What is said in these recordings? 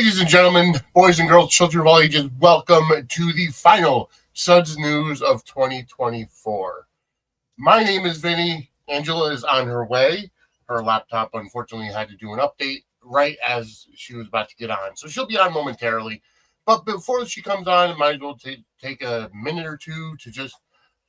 Ladies and gentlemen, boys and girls, children of all ages, welcome to the final Suds News of 2024. My name is Vinnie. Angela is on her way. Her laptop, unfortunately, had to do an update right as she was about to get on. So she'll be on momentarily. But before she comes on, I might as well take a minute or two to just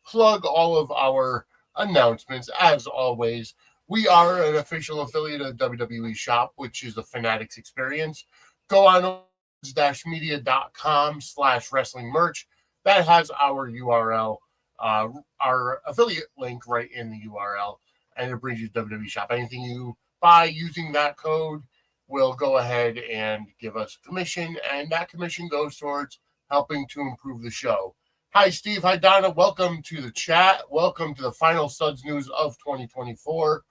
plug all of our announcements. As always, we are an official affiliate of WWE Shop, which is the Fanatics Experience. Go on suds-media.com/wrestling merch. That has our URL, our affiliate link right in the URL, and it brings you to WWE Shop. Anything you buy using that code will go ahead and give us commission, and that commission goes towards helping to improve the show. Hi, Steve. Hi, Donna. Welcome to the chat. Welcome to the final Suds News of 2024.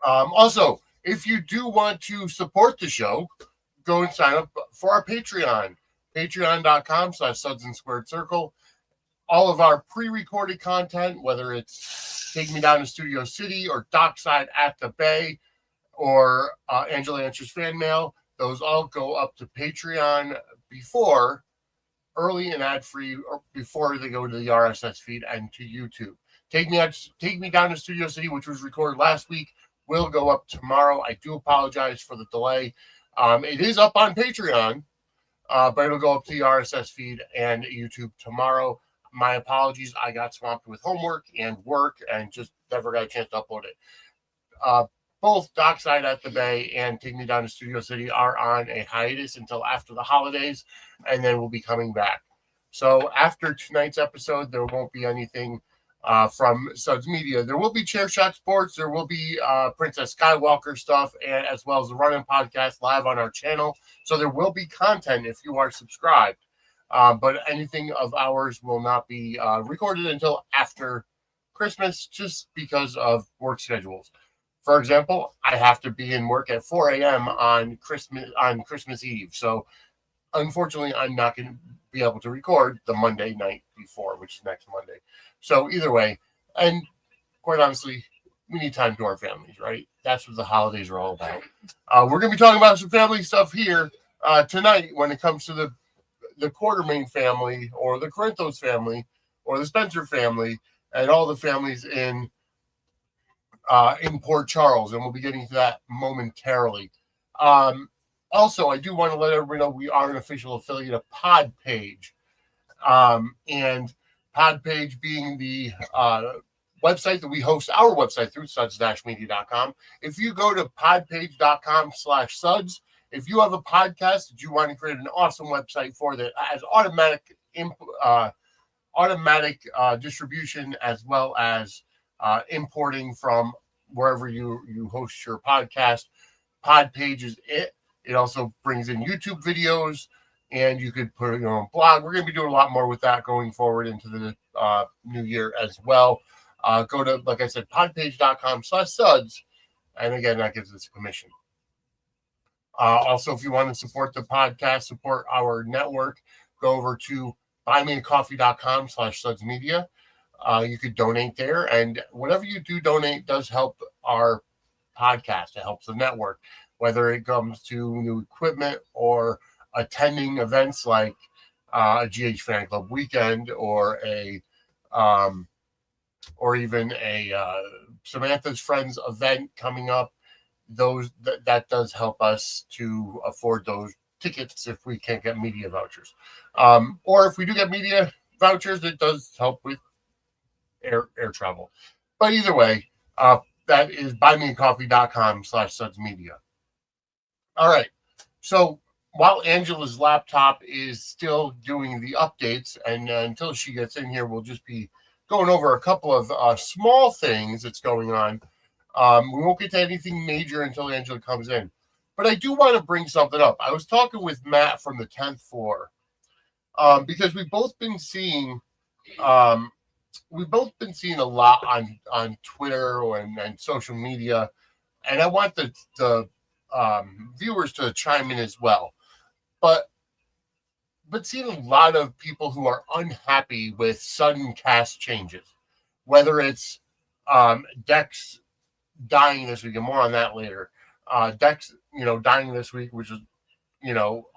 Also, if you do want to support the show, go and sign up for our Patreon, patreon.com/Suds and Squared Circle. All of our pre-recorded content, whether it's Take Me Down to Studio City or Dockside at the Bay or Angela Answers Fan Mail, those all go up to Patreon before, early and ad-free, or before they go to the RSS feed and to YouTube. Take Me Down to Studio City, which was recorded last week, will go up tomorrow. I do apologize for the delay. It is up on Patreon, but it'll go up to the RSS feed and YouTube tomorrow. My apologies. I got swamped with homework and work and just never got a chance to upload it. Both Dockside at the Bay and Take Me Down to Studio City are on a hiatus until after the holidays, and then we'll be coming back. So after tonight's episode, there won't be anything from Suds Media. There will be Chair Shot Sports. There will be Princess Skywalker stuff, and as well as the Run-In podcast live on our channel. So there will be content if you are subscribed. But anything of ours will not be recorded until after Christmas, just because of work schedules. For example, I have to be in work at 4 a.m. on Christmas Eve. So unfortunately, I'm not going to be able to record the Monday night before, which is next Monday. So either way, and quite honestly, we need time to our families, right? That's what the holidays are all about. We're going to be talking about some family stuff here tonight when it comes to the Quartermain family, or the Corinthos family, or the Spencer family, and all the families in Port Charles, and we'll be getting to that momentarily. Also, I do want to let everybody know we are an official affiliate of Podpage, and Podpage being the website that we host our website through, suds-media.com. If you go to podpage.com/suds, if you have a podcast that you want to create an awesome website for that has automatic distribution, as well as importing from wherever you host your podcast, Podpage is it. It also brings in YouTube videos, and you could put your own blog. We're going to be doing a lot more with that going forward into the new year as well. Go to, like I said, podpage.com/suds, and again, that gives us a commission. Also, if you want to support the podcast, support our network, go over to buymeacoffee.com/Suds Media. You could donate there, and whatever you do donate does help our podcast. It helps the network, whether it comes to new equipment or attending events like a GH Fan Club weekend, or even a Samantha's Friends event coming up. That does help us to afford those tickets if we can't get media vouchers, or if we do get media vouchers, it does help with air travel. But either way, that is buymeacoffee.com/Suds Media. All right. So while Angela's laptop is still doing the updates, and until she gets in here, we'll just be going over a couple of small things that's going on. We won't get to anything major until Angela comes in. But I do want to bring something up. I was talking with Matt from the 10th floor, because we've both been seeing a lot on Twitter and social media, and I want the viewers to chime in as well. But seeing a lot of people who are unhappy with sudden cast changes, whether it's Dex dying this week, and more on that later. Dex, dying this week, which is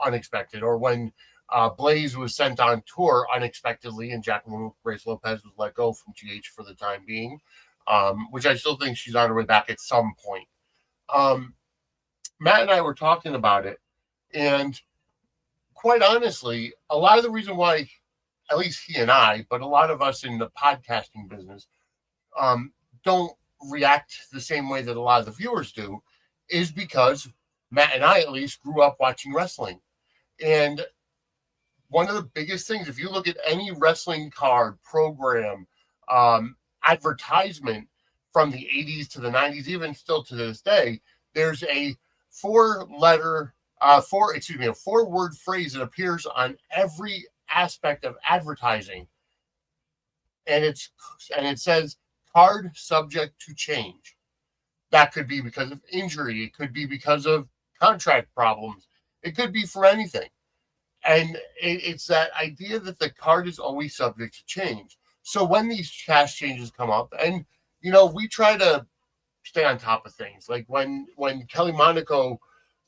unexpected, or when Blaze was sent on tour unexpectedly and Jacqueline Grace Lopez was let go from GH for the time being, which I still think she's on her way back at some point. Matt and I were talking about it, and quite honestly, a lot of the reason why, at least he and I, but a lot of us in the podcasting business, don't react the same way that a lot of the viewers do, is because Matt and I, at least, grew up watching wrestling. And one of the biggest things, if you look at any wrestling card, program, advertisement from the 80s to the 90s, even still to this day, there's a four-word phrase that appears on every aspect of advertising. And it says card subject to change. That could be because of injury. It could be because of contract problems. It could be for anything. And it's that idea that the card is always subject to change. So when these cast changes come up, and we try to stay on top of things. Like when Kelly Monaco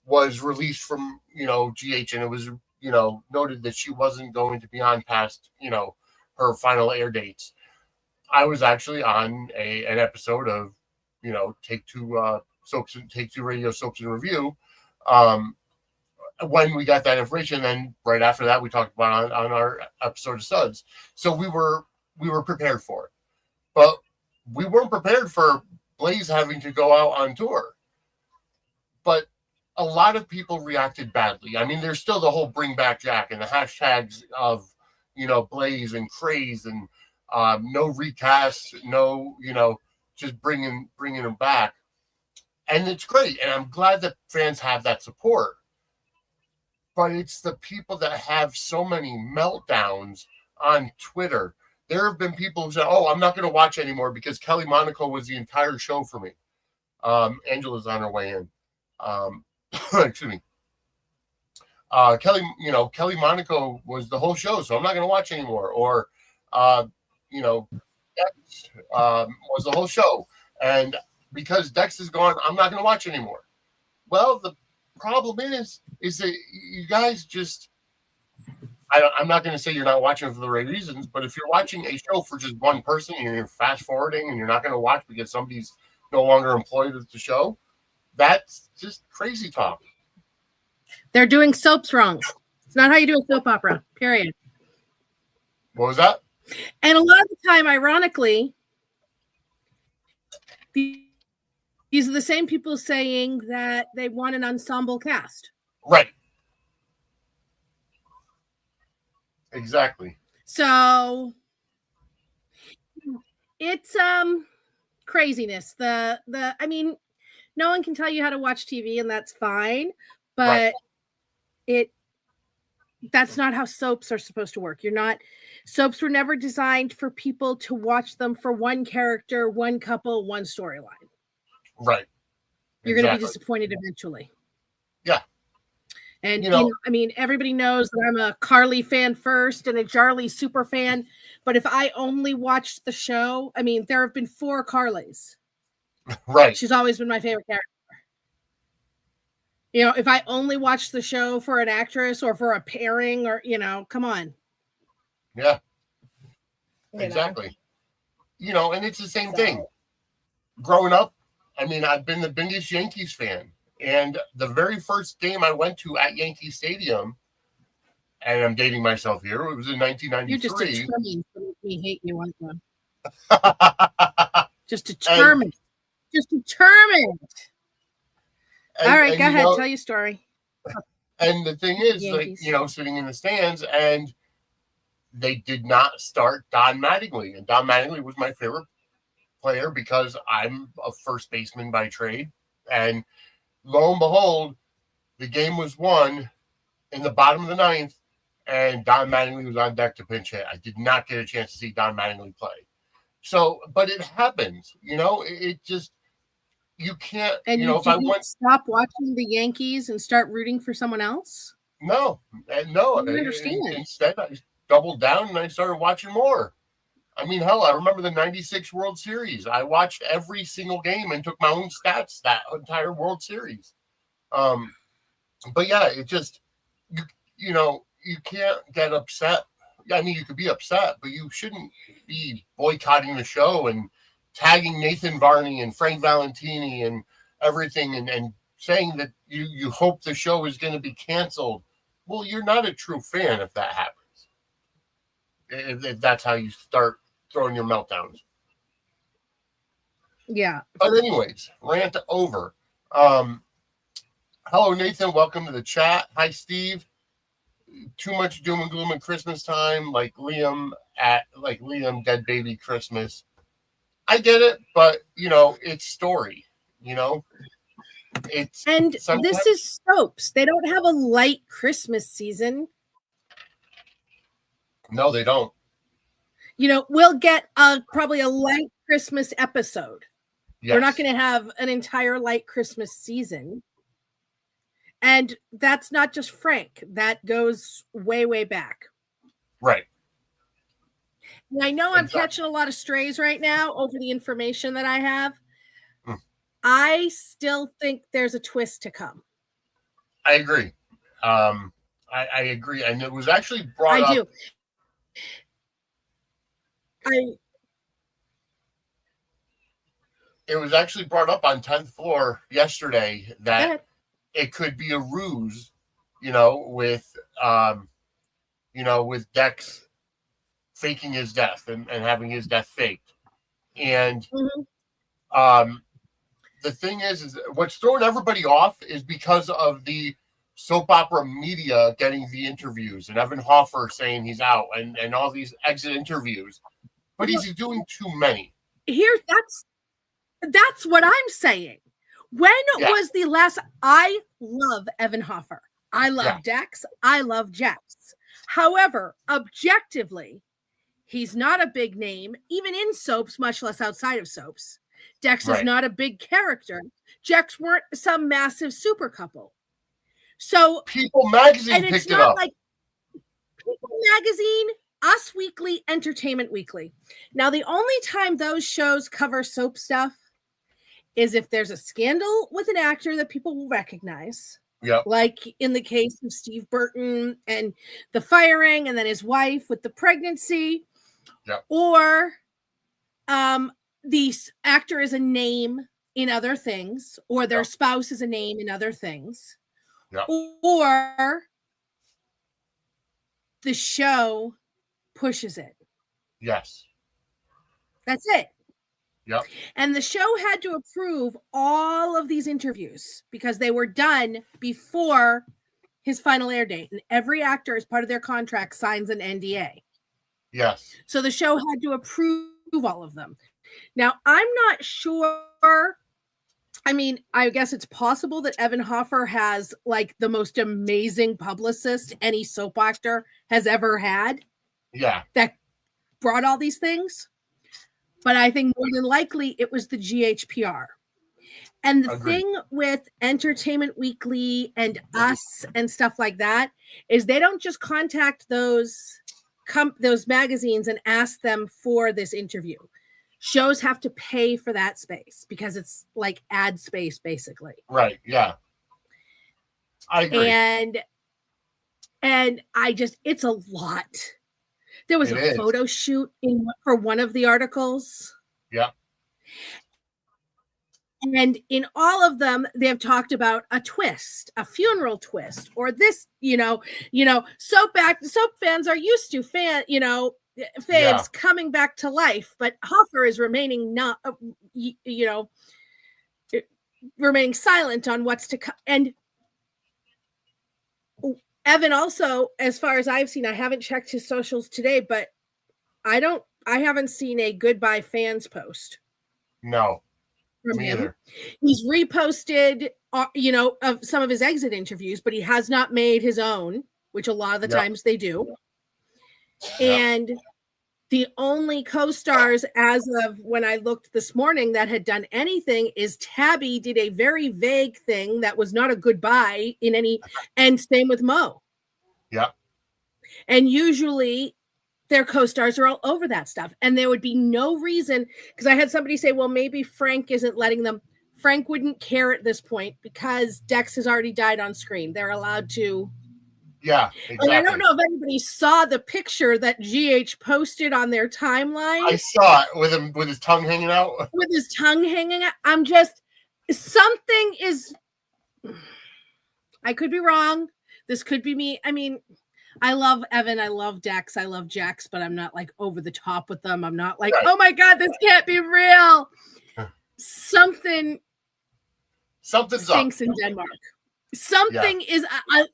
was released from GH, and it was noted that she wasn't going to be on past her final air dates. I was actually on an episode of Take Two Radio Soaps and Review when we got that information. And right after that, we talked about on our episode of Suds. So we were prepared for it, but we weren't prepared for Blaze having to go out on tour. But a lot of people reacted badly. I mean, there's still the whole Bring Back Jack and the hashtags of Blaze and Craze and no recast, no just bringing them back. And it's great, and I'm glad that fans have that support. But it's the people that have so many meltdowns on Twitter. There have been people who say, "Oh, I'm not going to watch anymore because Kelly Monaco was the entire show for me." Angela's on her way in. Excuse me. Kelly Monaco was the whole show, so I'm not going to watch anymore. Or, Dex was the whole show, and because Dex is gone, I'm not going to watch anymore. Well, the problem is that you guys just, I'm not going to say you're not watching for the right reasons, but if you're watching a show for just one person and you're fast forwarding and you're not going to watch because somebody's no longer employed at the show, that's just crazy talk. They're doing soaps wrong. It's not how you do a soap opera, period. What was that? And a lot of the time, ironically, these are the same people saying that they want an ensemble cast. Right. Exactly. So it's craziness. I mean, no one can tell you how to watch TV, and that's fine, but that's not how soaps are supposed to work. Soaps were never designed for people to watch them for one character, one couple, one storyline. Right. You're going to be disappointed eventually. Yeah. And, everybody knows that I'm a Carly fan first and a Jarly super fan. But if I only watched the show, there have been 4 Carlys. Right. She's always been my favorite character. If I only watched the show for an actress or for a pairing or, come on. Yeah. Exactly. And it's the same thing. Growing up, I've been the biggest Yankees fan. And the very first game I went to at Yankee Stadium, and I'm dating myself here, it was in 1993. You're just determined to make me hate you one time. Just determined. Just determined. All right, go ahead. Tell your story. And the thing is, sitting in the stands, and they did not start Don Mattingly. And Don Mattingly was my favorite player because I'm a first baseman by trade. And lo and behold, the game was won in the bottom of the 9th, and Don Mattingly was on deck to pinch hit. I did not get a chance to see Don Mattingly play. So, but it happens, it just, you can't, and if I want stop watching the Yankees and start rooting for someone else. No. I understand. Instead, I doubled down and I started watching more. Hell, I remember the 96 World Series. I watched every single game and took my own stats that entire World Series. But yeah, it just, you can't get upset. I mean, you could be upset, but you shouldn't be boycotting the show and tagging Nathan Varney and Frank Valentini and everything and saying that you hope the show is going to be canceled. Well, you're not a true fan if that happens. If that's how you start throwing your meltdowns. Yeah. But anyways, rant over. Hello, Nathan. Welcome to the chat. Hi, Steve. Too much doom and gloom at Christmas time, like Liam Dead Baby Christmas. I get it, but it's story. It's and this is soaps. They don't have a light Christmas season. No, they don't. We'll get probably a light Christmas episode. Yes. We're not going to have an entire light Christmas season. And that's not just Frank. That goes way, way back. Right. And I know I'm catching a lot of strays right now over the information that I have. I still think there's a twist to come. I agree. I agree. And it was actually brought up. I do. It was actually brought up on 10th Floor yesterday that it could be a ruse, with Dex faking his death and having his death faked. And the thing is what's throwing everybody off is because of the soap opera media getting the interviews and Evan Hoffer saying he's out and all these exit interviews, but he's doing too many. That's what I'm saying. When was the last? I love Evan Hoffer. I love Dex. I love Jax. However, objectively, he's not a big name, even in soaps, much less outside of soaps. Dex is not a big character. Jax weren't some massive super couple. So People Magazine picked it up. Like People Magazine, Us Weekly, Entertainment Weekly. Now, the only time those shows cover soap stuff is if there's a scandal with an actor that people will recognize. Yep. Like in the case of Steve Burton and the firing and then his wife with the pregnancy. Yep. Or the actor is a name in other things, or their spouse is a name in other things. Yep. Or the show pushes it. Yes. That's it. Yep. And the show had to approve all of these interviews because they were done before his final air date. And every actor, as part of their contract, signs an NDA. Yes. So the show had to approve all of them. Now, I'm not sure. I mean, I guess it's possible that Evan Hoffer has like the most amazing publicist any soap actor has ever had. Yeah. That brought all these things. But I think more than likely it was the GHPR. And the thing with Entertainment Weekly and Us and stuff like that is they don't just contact those magazines and ask them for this interview. Shows have to pay for that space because it's like ad space, basically. Right. Yeah. I agree. And it's a lot. There was a photo shoot for one of the articles. Yeah. And in all of them, they have talked about a twist, a funeral twist, or this, soap fans are used to faves coming back to life, but Hoffer is remaining remaining silent on what's to come. And Evan also, as far as I've seen, I haven't checked his socials today, but I haven't seen a goodbye fans post. No. From him. Either. He's reposted, of some of his exit interviews, but he has not made his own, which a lot of the times they do. And the only co-stars as of when I looked this morning that had done anything is Tabby did a very vague thing that was not a goodbye in any, and same with Mo. Yeah. And usually their co-stars are all over that stuff. And there would be no reason, because I had somebody say, well, maybe Frank isn't letting them. Frank wouldn't care at this point because Dex has already died on screen. They're allowed to Yeah, And I exactly. don't know if anybody saw the picture that GH posted on their timeline. I saw it with him with his tongue hanging out. With his tongue hanging out. I'm just, something is, I could be wrong. This could be me. I mean, I love Evan. I love Dex. I love Jax, but I'm not like over the top with them. I'm not like, Right. oh my God, this can't be real. Something Something's stinks up. in Denmark. Something is,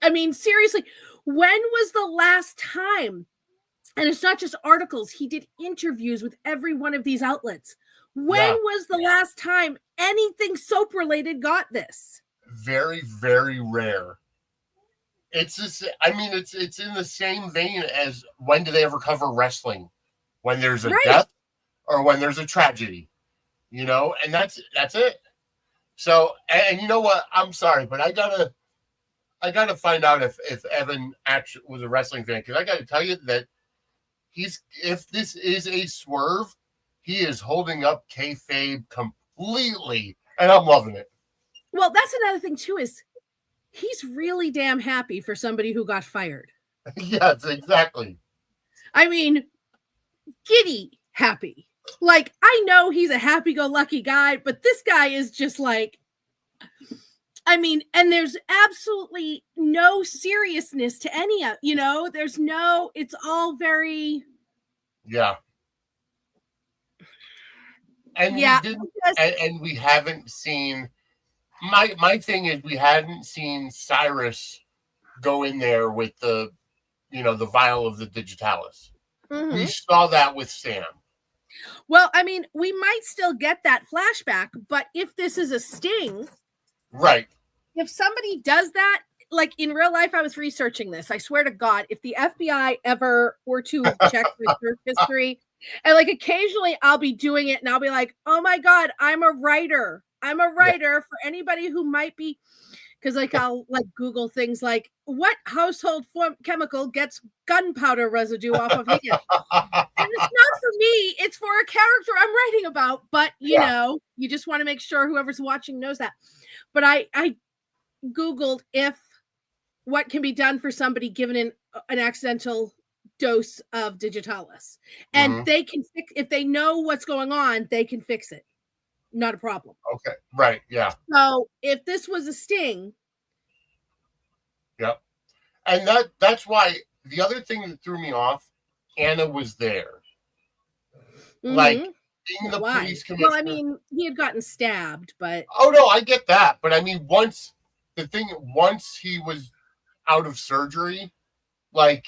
I mean, seriously, when was the last time? And it's not just articles. He did interviews with every one of these outlets. When was the last time anything soap related got this? Very, very rare. It's just, I mean, it's in the same vein as when do they ever cover wrestling? When there's a death or when there's a tragedy, you know, and that's it. So, and you know what? I'm sorry, but I gotta find out if Evan actually was a wrestling fan, because I gotta tell you that if this is a swerve, he is holding up kayfabe completely, and I'm loving it. Well, that's another thing too, is he's really damn happy for somebody who got fired. Yes, exactly. I mean, giddy happy. Like, I know he's a happy-go-lucky guy, but this guy is just like, I mean, and there's absolutely no seriousness to any of, you know, there's no, it's all very. Yeah. And yeah, we didn't, and we haven't seen, my thing is we hadn't seen Cyrus go in there with the, you know, the vial of the digitalis. Mm-hmm. We saw that with Sam. Well, I mean, we might still get that flashback, but if this is a sting, right? If somebody does that, like in real life, I was researching this. I swear to God, if the FBI ever were to check my search history, and like occasionally I'll be doing it and I'll be like, oh my God, I'm a writer. I'm a writer for anybody who might be, because like I'll like Google things like what household chemical gets gunpowder residue off of Higgins. And it's not for me, it's for a character I'm writing about. But you know, you just want to make sure whoever's watching knows that. But I Googled if what can be done for somebody given an accidental dose of digitalis, and they can fix, if they know what's going on, they can fix it. Not a problem. Okay. Right. Yeah. So if this was a sting. Yep. And that's why the other thing that threw me off, Anna was there. Mm-hmm. Like being the police commissioner. Well, I mean, he had gotten stabbed, but. Oh no, I get that. But I mean, once he was out of surgery, like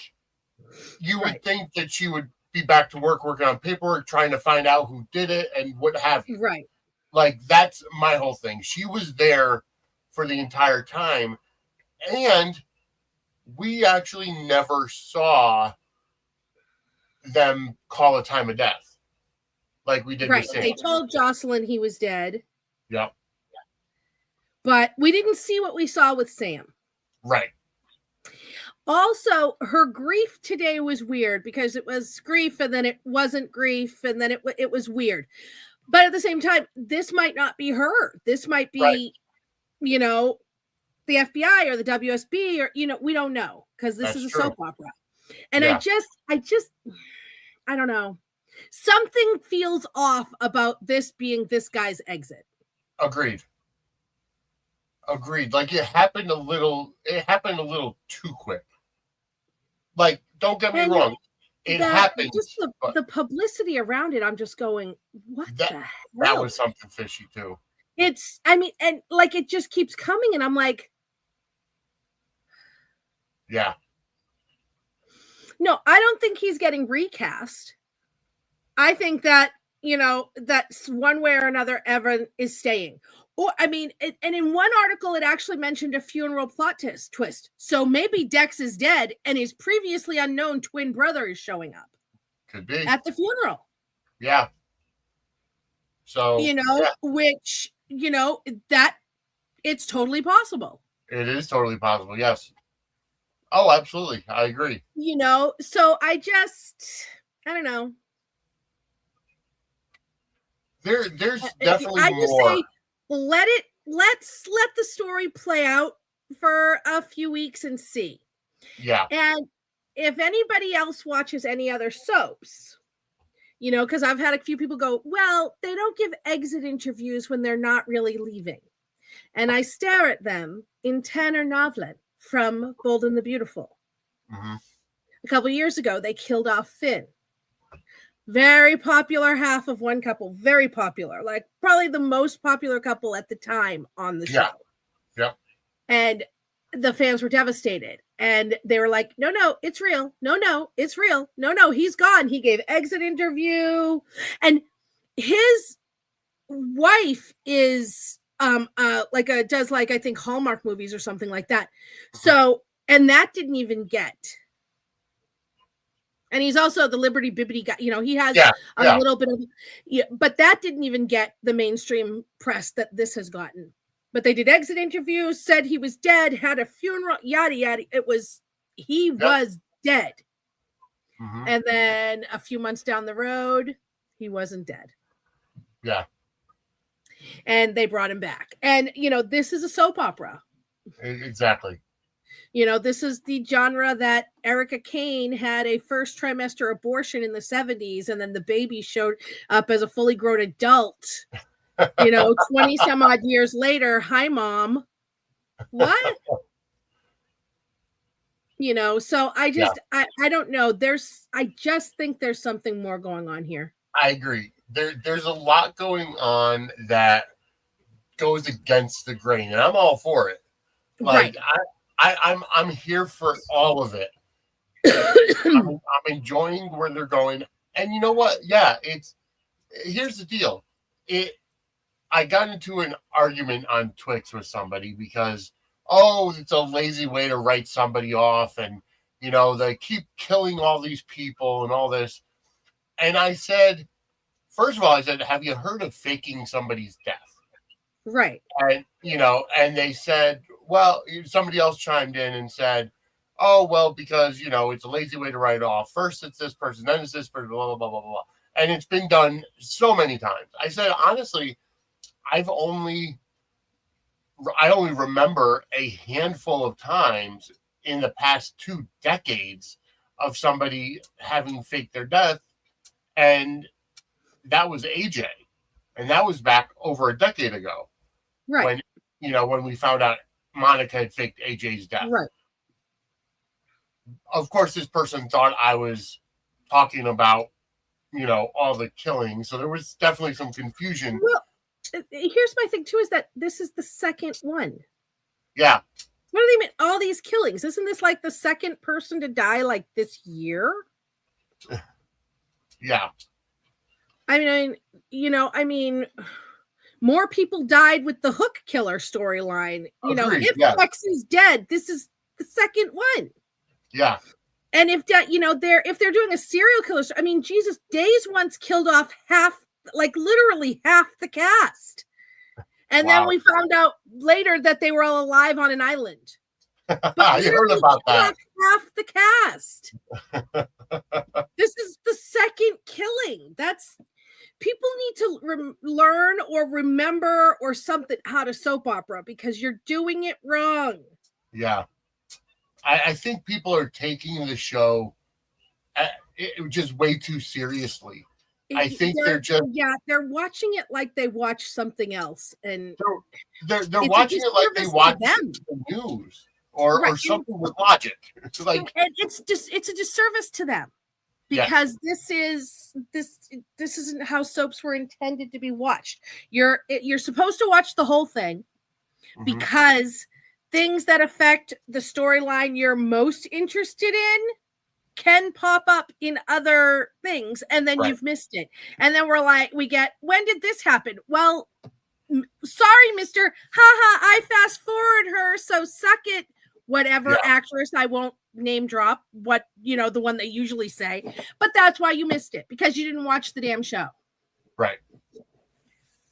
you would think that she would be back to work, working on paperwork, trying to find out who did it and what have you. Right. Like that's my whole thing. She was there for the entire time, and we actually never saw them call a time of death like we did with Sam. They told Jocelyn he was dead. Yep. But we didn't see what we saw with Sam. Right. Also, her grief today was weird because it was grief and then it wasn't grief and then it was weird. But at the same time, this might not be her. This might be, you know, the FBI or the WSB or, you know, we don't know because this is a soap opera. And I don't know. Something feels off about this being this guy's exit. Agreed. Like it happened a little too quick. Like, don't get me wrong. It happened. Just the publicity around it, I'm just going, what the hell? That was something fishy too. It's, I mean, and like it just keeps coming, and I'm like, yeah. No, I don't think he's getting recast. I think that, you know, that's one way or another, Evan is staying. Or, I mean, and in one article, it actually mentioned a funeral plot twist. So maybe Dex is dead and his previously unknown twin brother is showing up. Could be. At the funeral. Yeah. So, you know, which, you know, that it's totally possible. It is totally possible. Yes. Oh, absolutely. I agree. You know, so I don't know. There's definitely I just more. say, let's let the story play out for a few weeks and see. Yeah. And if anybody else watches any other soaps, you know, because I've had a few people go, well, they don't give exit interviews when they're not really leaving. And I stare at them in Tanner Novlin from Bold and the Beautiful. Mm-hmm. A couple of years ago, they killed off Finn. Very popular half of one couple. Very popular. Like probably the most popular couple at the time on the show. Yeah. And the fans were devastated. And they were like, no, it's real. No, it's real. No, he's gone. He gave exit interview. And his wife is does I think Hallmark movies or something like that. So, and that didn't even get. And he's also the Liberty Bibbity guy. You know, he has a little bit of, but that didn't even get the mainstream press that this has gotten. But they did exit interviews, said he was dead, had a funeral, yada, yada. He was dead. Mm-hmm. And then a few months down the road, he wasn't dead. Yeah. And they brought him back. And, you know, this is a soap opera. Exactly. You know, this is the genre that Erica Kane had a first trimester abortion in the 70s, and then the baby showed up as a fully grown adult. You know, 20 some odd years later, hi, Mom. What? You know, so I don't know. I just think there's something more going on here. I agree. There's a lot going on that goes against the grain, and I'm all for it. Like, right. I'm here for all of it. I'm enjoying where they're going. And you know what? Yeah, here's the deal. I got into an argument on Twix with somebody because, it's a lazy way to write somebody off. And, you know, they keep killing all these people and all this. And I said, first of all, have you heard of faking somebody's death? Right. And, you know, and they said, well, somebody else chimed in and said, oh, well, because, you know, it's a lazy way to write off. First it's this person, then it's this person, blah, blah, blah, blah, blah. And it's been done so many times. I said, honestly, I only remember a handful of times in the past 2 decades of somebody having faked their death. And that was AJ. And that was back over a decade ago. Right. When we found out Monica had faked AJ's death. Right. Of course, this person thought I was talking about, you know, all the killing. So there was definitely some confusion. Well, here's my thing, too, is that this is the second one. Yeah. What do they mean? All these killings. Isn't this like the second person to die like this year? Yeah. I mean, more people died with the Hook killer storyline. You know, if Lex is dead, this is the second one. Yeah. And if they're doing a serial killer, I mean, Jesus, Days once killed off literally half the cast. And then we found out later that they were all alive on an island. But you heard about that. Half the cast. This is the second killing. People need to learn or remember or something how to soap opera because you're doing it wrong. Yeah. I think people are taking the show just way too seriously. I think they're watching it like they watch something else, and they're watching it like they watch the news or something with logic. It's like, and it's a disservice to them because this isn't how soaps were intended to be watched. You're supposed to watch the whole thing because things that affect the storyline you're most interested in can pop up in other things, and then you've missed it. And then when did this happen? Well, sorry, mister. Haha, I fast forward her, so suck it. Whatever actress, I won't name drop the one they usually say, but that's why you missed it, because you didn't watch the damn show. Right.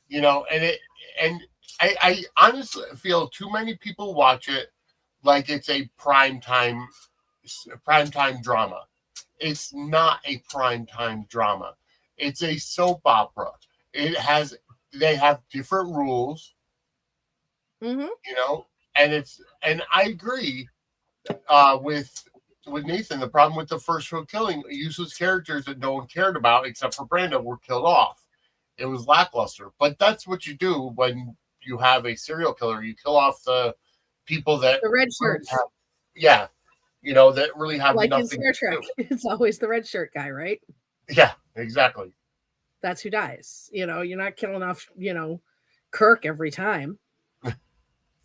You know, and I honestly feel too many people watch it like it's a primetime drama. It's not a primetime drama. It's a soap opera. They have different rules, you know, and I agree with Nathan, the problem with the first show killing, useless characters that no one cared about except for Brando were killed off. It was lackluster. But that's what you do when you have a serial killer. You kill off the people that The red shirts. That really have like nothing in Star Trek. It's always the red shirt guy, right? Yeah, exactly. That's who dies. You're not killing off, Kirk every time.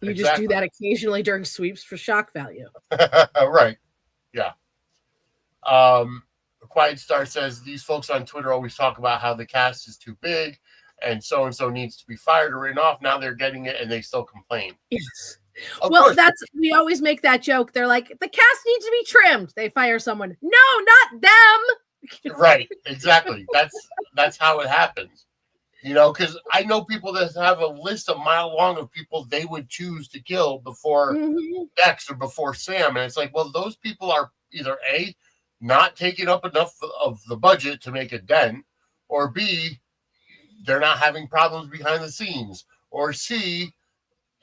You just do that occasionally during sweeps for shock value. Right. Yeah. Quiet Star says these folks on Twitter always talk about how the cast is too big and so needs to be fired or written off. Now they're getting it and they still complain. Yes. Of well, course. we always make that joke. They're like, the cast needs to be trimmed. They fire someone. No, not them. Right. Exactly. That's how it happens. Because I know people that have a list a mile long of people they would choose to kill before Dex or before Sam. And it's like, well, those people are either A, not taking up enough of the budget to make a dent, or B, they're not having problems behind the scenes, or C,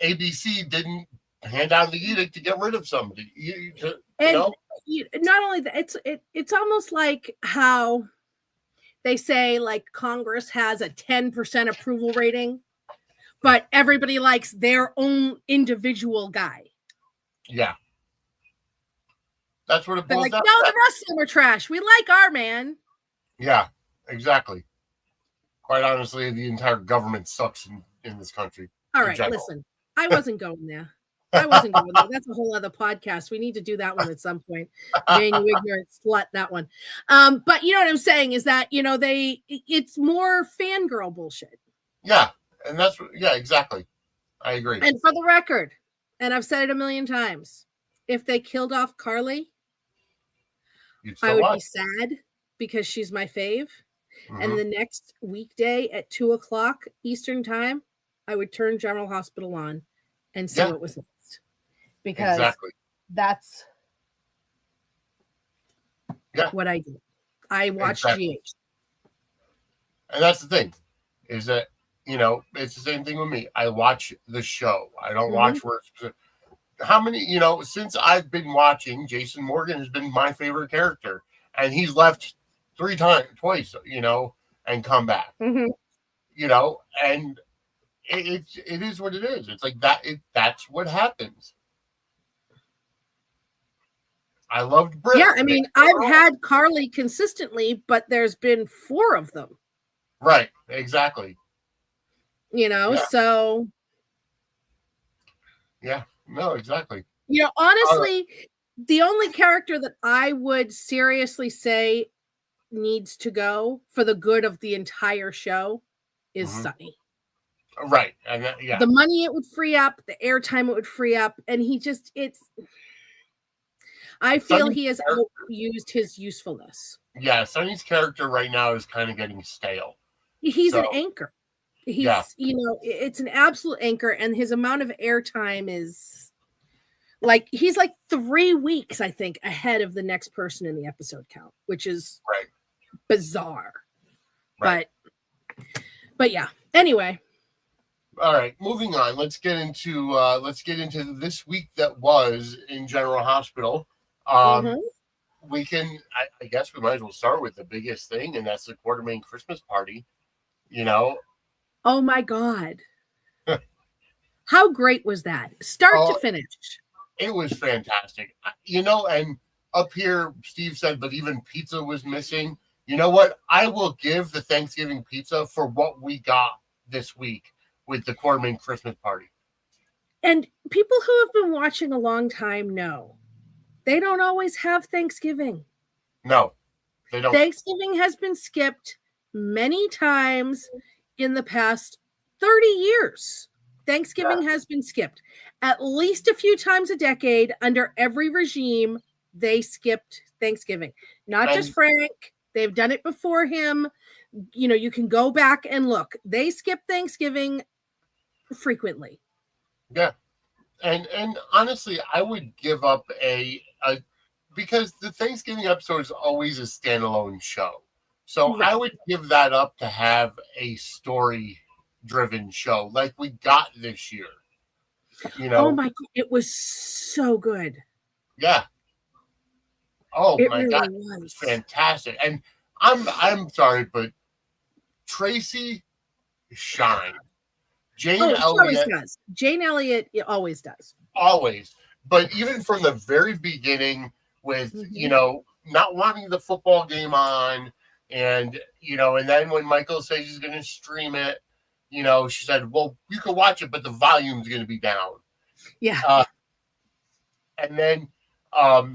ABC didn't hand out the edict to get rid of somebody. Not only that, it's almost like how they say like Congress has a 10% approval rating, but everybody likes their own individual guy. Yeah. That's what it boils down to. No, the rest of them are trash. We like our man. Yeah, exactly. Quite honestly, the entire government sucks in this country. All right, listen. I wasn't going there. That's a whole other podcast. We need to do that one at some point. Jane, you ignorant slut, that one. But you know what I'm saying is that, it's more fangirl bullshit. Yeah. And exactly. I agree. And for the record, and I've said it a million times, if they killed off Carly, I would be sad because she's my fave. Mm-hmm. And the next weekday at 2:00 Eastern time, I would turn General Hospital on and see what was next. Because that's what I do. I watch GH. And that's the thing, is that, it's the same thing with me. I watch the show. I don't watch where it's how many, since I've been watching, Jason Morgan has been my favorite character. And he's left twice, and come back. Mm-hmm. And it is what it is. It's like that. That's what happens. I loved Britt. Yeah, I mean, I've had Carly consistently, but there's been 4 of them. Right, exactly. So. Yeah, no, exactly. Honestly, the only character that I would seriously say needs to go for the good of the entire show is Sonny. Right. And the money it would free up, the airtime it would free up, and I feel he has used his usefulness. Yeah, Sonny's character right now is kind of getting stale. He's an anchor. It's an absolute anchor, and his amount of airtime is he's 3 weeks, I think, ahead of the next person in the episode count, which is bizarre. Right. But yeah. Anyway. All right, moving on. Let's get into this week that was in General Hospital. We can, I guess, we might as well start with the biggest thing, and that's the Quartermain Christmas party. Oh my God! How great was that? Start to finish. It was fantastic. And up here, Steve said, but even pizza was missing. You know what? I will give the Thanksgiving pizza for what we got this week with the Quartermain Christmas party. And people who have been watching a long time know they don't always have Thanksgiving. No, they don't. Thanksgiving has been skipped many times in the past 30 years. Thanksgiving has been skipped at least a few times a decade. Under every regime, they skipped Thanksgiving. Not just Frank. They've done it before him. You can go back and look. They skip Thanksgiving frequently. Yeah. And honestly, I would give up because the Thanksgiving episode is always a standalone show. So I would give that up to have a story-driven show like we got this year. Oh my God, it was so good. Yeah. Oh It my really God, was. it's fantastic. And I'm sorry, but Tracy shined. Jane Oh, she always Elliott does. Jane Elliott always does. always, but even from the very beginning, with not wanting the football game on, and and then when Michael says he's going to stream it, she said, "Well, you can watch it, but the volume's going to be down." Yeah. And then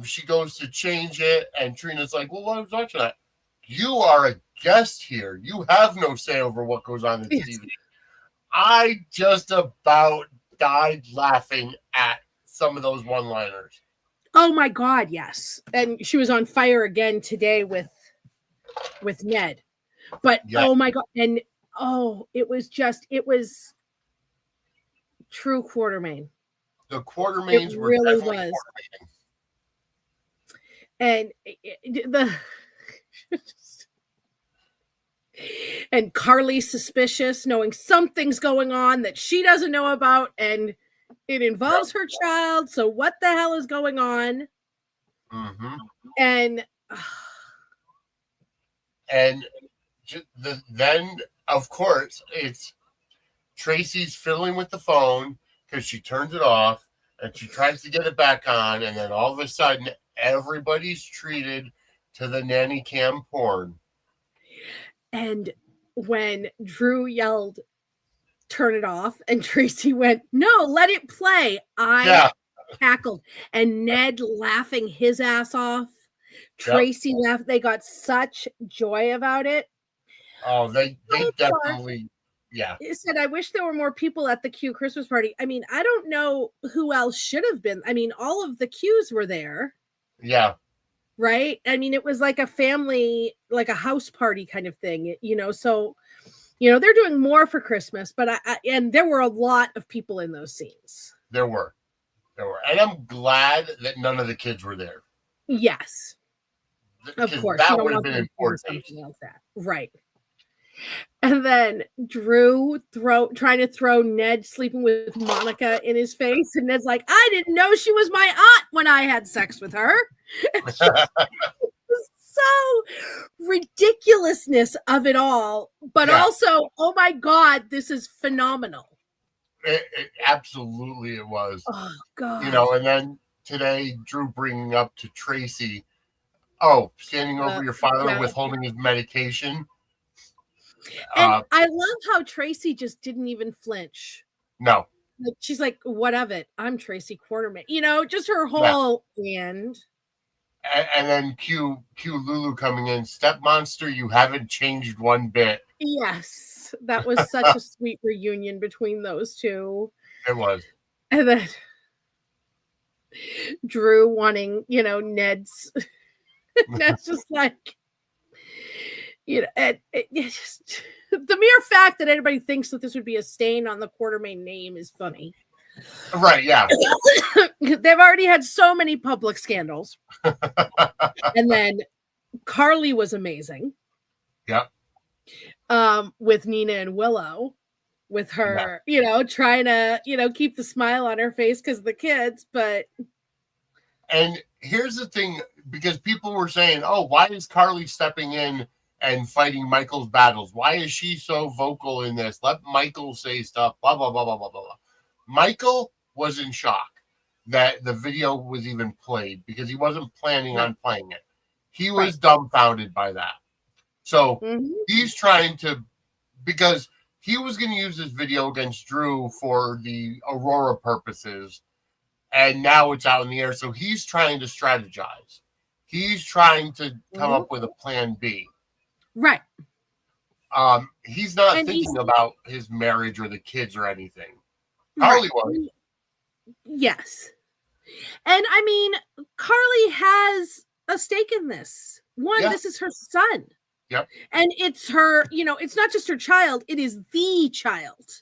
she goes to change it, and Trina's like, "Well, I was watching that. You are a guest here. You have no say over what goes on the TV." I just about died laughing at some of those one-liners. Oh my God, yes. And she was on fire again today with Ned. But oh my God, and it was true Quartermain. The Quartermains were really definitely was. And and Carly's suspicious, knowing something's going on that she doesn't know about, and it involves her child. So what the hell is going on? Mm-hmm. And then, of course, it's Tracy's fiddling with the phone because she turns it off and she tries to get it back on, and then all of a sudden, everybody's treated to the nanny cam porn. And when Drew yelled, "Turn it off," and Tracy went, "No, let it play," I cackled. And Ned laughing his ass off. Tracy laughed. They got such joy about it. Oh, they definitely, He said, "I wish there were more people at the Q Christmas party." I mean, I don't know who else should have been. I mean, all of the Qs were there. Yeah. Right? I mean, it was like a family, like a house party kind of thing, so they're doing more for Christmas, but and there were a lot of people in those scenes. There were. And I'm glad that none of the kids were there. Yes. Of course. That would have been important. Something like that. Right. And then Drew trying to throw Ned sleeping with Monica in his face. And Ned's like, "I didn't know she was my aunt when I had sex with her." So ridiculousness of it all, but also, oh my God, this is phenomenal. It absolutely it was. Oh God. And then today, Drew bringing up to Tracy, standing over your father withholding his medication. And I love how Tracy just didn't even flinch. No. Like, she's like, "What of it? I'm Tracy Quartermain." Just her whole and then Q Lulu coming in, "Step monster, you haven't changed one bit." Yes, that was such a sweet reunion between those two. It was. And then Drew wanting, Ned's just like, it just, the mere fact that anybody thinks that this would be a stain on the Quartermain name is funny. Right, yeah. They've already had so many public scandals. And then Carly was amazing. Yep. With Nina and Willow, with her, trying to, keep the smile on her face because of the kids, but. And here's the thing, because people were saying, "Oh, why is Carly stepping in and fighting Michael's battles? Why is she so vocal in this? Let Michael say stuff, blah, blah, blah, blah, blah, blah." Michael was in shock that the video was even played because he wasn't planning on playing it. He was dumbfounded by that. So he's trying to, because he was going to use this video against Drew for the Aurora purposes, and now it's out in the air. So he's trying to strategize. He's trying to come up with a plan B. Right. He's not thinking about his marriage or the kids or anything. Carly was. Yes. And I mean, Carly has a stake in this. One, this is her son. Yep. And it's her, it's not just her child, it is the child.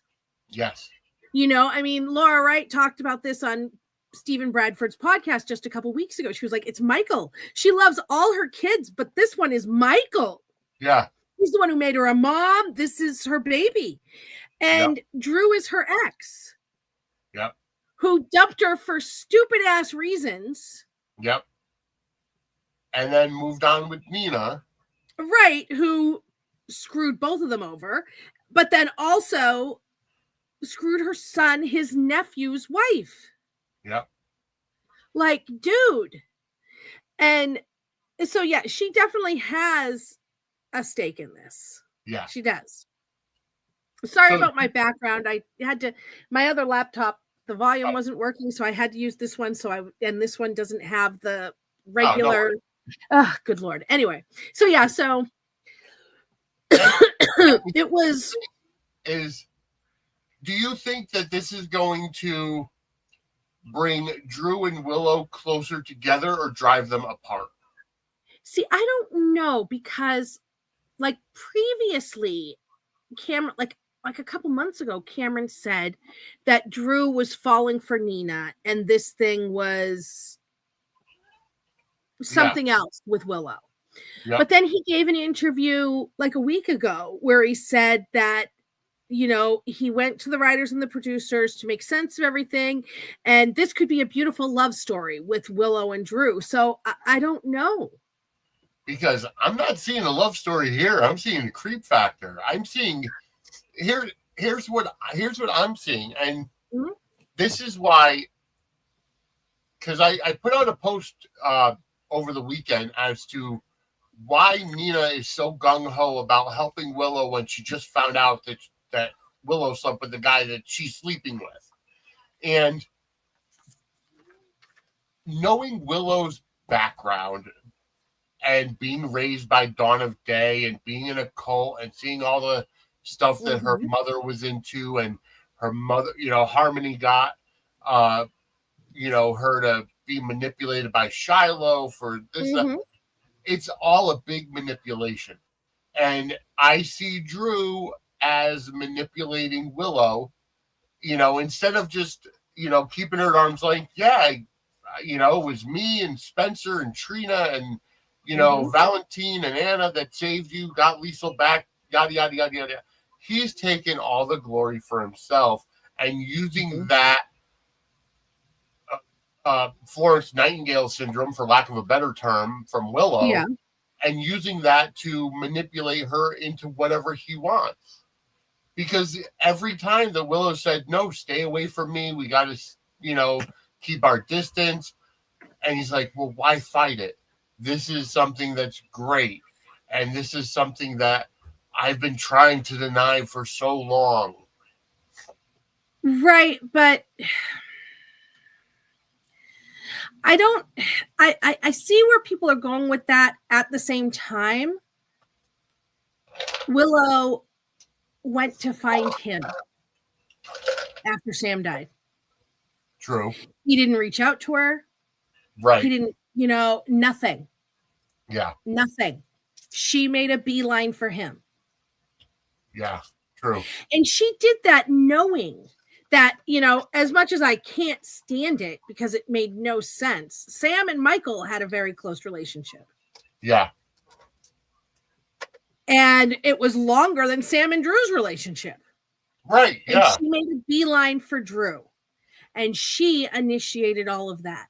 Yes. I mean, Laura Wright talked about this on Stephen Bradford's podcast just a couple weeks ago. She was like, "It's Michael. She loves all her kids, but this one is Michael." Yeah. He's the one who made her a mom. This is her baby. And Drew is her ex. Yep. Who dumped her for stupid ass reasons. Yep. And then moved on with Nina. Right, who screwed both of them over, but then also screwed her son, his nephew's wife. Yep. Like, dude. And so, yeah, she definitely has a stake in this. Yeah. She does. Sorry about my background. I had to, my other laptop, the volume wasn't working, so I had to use this one. And this one doesn't have the regular. Oh, good Lord. Anyway, so yeah, so it was. Do you think that this is going to bring Drew and Willow closer together or drive them apart? See, I don't know, because like previously, Cameron, like a couple months ago, Cameron said that Drew was falling for Nina and this thing was something else with Willow. Yep. But then he gave an interview like a week ago where he said that, you know, he went to the writers and the producers to make sense of everything, and this could be a beautiful love story with Willow and Drew. So I don't know. Because I'm not seeing a love story here. I'm seeing the creep factor. I'm seeing here's what I'm seeing. And this is why, because I put out a post over the weekend as to why Nina is so gung-ho about helping Willow when she just found out that Willow slept with the guy that she's sleeping with. And knowing Willow's background and being raised by Dawn of Day and being in a cult and seeing all the stuff that her mother was into, and her mother, you know, Harmony got, you know, her to be manipulated by Shiloh for this stuff. It's all a big manipulation. And I see Drew as manipulating Willow, you know, instead of just, you know, keeping her at arm's length. Yeah, you know, it was me and Spencer and Trina and, you know, Valentine and Anna that saved you, got Liesl back, yada, yada, yada, yada. He's taken all the glory for himself and using that Florence Nightingale syndrome, for lack of a better term, from Willow, and using that to manipulate her into whatever he wants. Because every time that Willow said, no, stay away from me, we got to, you know, keep our distance. And he's like, well, why fight it? This is something that's great. And this is something that I've been trying to deny for so long. Right. But I see where people are going with that. At the same time, Willow went to find him after Sam died. True. He didn't reach out to her. Right. He didn't, you know, nothing. Yeah. Nothing. She made a beeline for him. Yeah, true. And she did that knowing that, you know, as much as I can't stand it because it made no sense, Sam and Michael had a very close relationship. Yeah. And it was longer than Sam and Drew's relationship. Right, and she made a beeline for Drew. And she initiated all of that.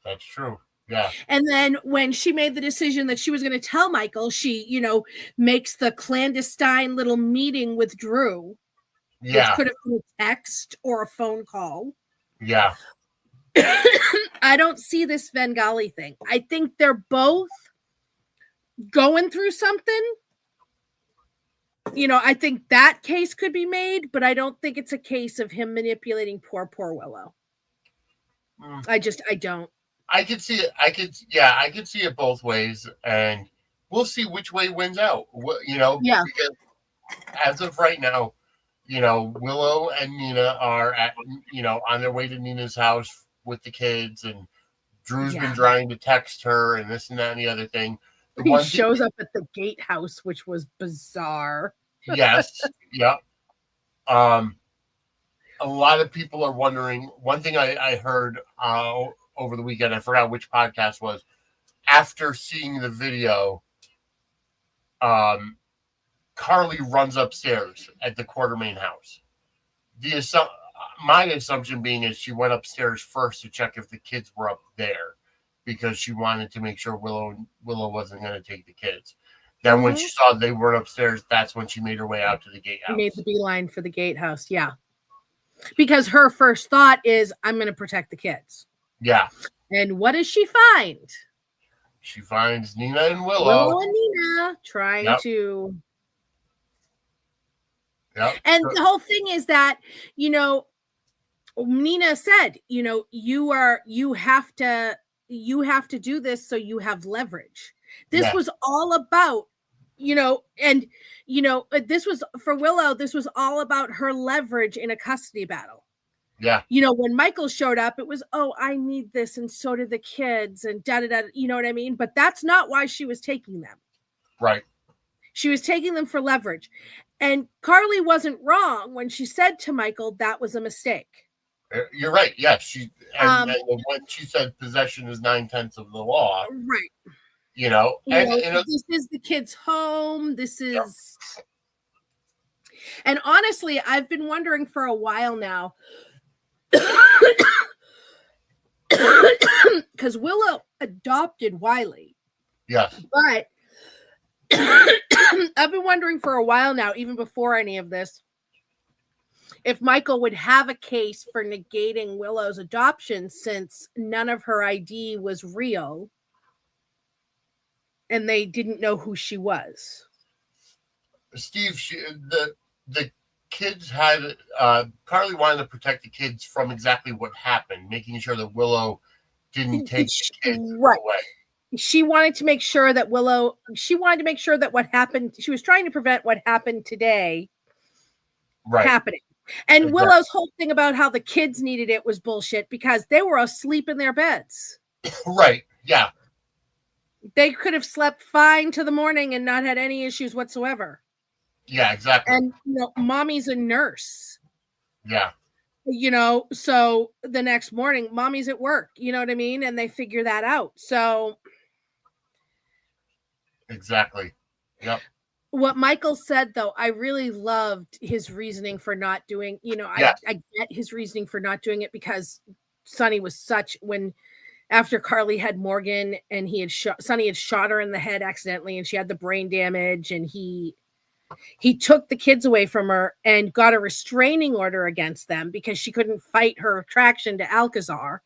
That's true. Yeah. And then when she made the decision that she was going to tell Michael, she, you know, makes the clandestine little meeting with Drew. Yeah. Which could have been a text or a phone call. Yeah. I don't see this Vengali thing. I think they're both going through something. You know, I think that case could be made, but I don't think it's a case of him manipulating poor Willow. I don't. I could see it. I could see it both ways, and we'll see which way wins out. You know, because as of right now, you know, Willow and Nina are at, you know, on their way to Nina's house with the kids, and Drew's been trying to text her and this and that and the other thing. He shows up at the gatehouse, which was bizarre. Yes. Yeah. A lot of people are wondering. One thing I heard over the weekend, I forgot which podcast was, after seeing the video, Carly runs upstairs at the Quartermain house. my assumption being is she went upstairs first to check if the kids were up there because she wanted to make sure Willow wasn't going to take the kids. Then when she saw they weren't upstairs, that's when she made her way out to the gatehouse. Made the beeline for the gatehouse, yeah. Because her first thought is, I'm going to protect the kids. Yeah. And what does she find? She finds Nina and Willow. Willow and Nina trying to... Yep. And the whole thing is that, you know, Nina said, you know, you have to do this so you have leverage. This was all about, you know, and, you know, this was for Willow, this was all about her leverage in a custody battle. Yeah. You know, when Michael showed up, it was, oh, I need this. And so did the kids and da-da-da, you know what I mean? But that's not why she was taking them. Right. She was taking them for leverage. And Carly wasn't wrong when she said to Michael, that was a mistake. You're right. Yes. And when she said possession is 9/10 of the law. Right. You know, this is the kids' home. This is. And honestly, I've been wondering for a while now. Because Willow adopted Wiley. Yes. But I've been wondering for a while now, even before any of this, if Michael would have a case for negating Willow's adoption since none of her ID was real and they didn't know who she was. Steve, the kids had Carly wanted to protect the kids from exactly what happened, making sure that Willow didn't take the kids away. She wanted to make sure that what happened, she was trying to prevent what happened today happening. And Willow's whole thing about how the kids needed it was bullshit because they were asleep in their beds. Right. Yeah. They could have slept fine to the morning and not had any issues whatsoever. Yeah, exactly. And, you know, mommy's a nurse. Yeah. You know, so the next morning, mommy's at work. You know what I mean? And they figure that out. So. Exactly. Yep. What Michael said, though, I really loved his reasoning for not doing, you know, I get his reasoning for not doing it because Sonny was after Carly had Morgan and Sonny had shot her in the head accidentally and she had the brain damage and he took the kids away from her and got a restraining order against them because she couldn't fight her attraction to Alcazar.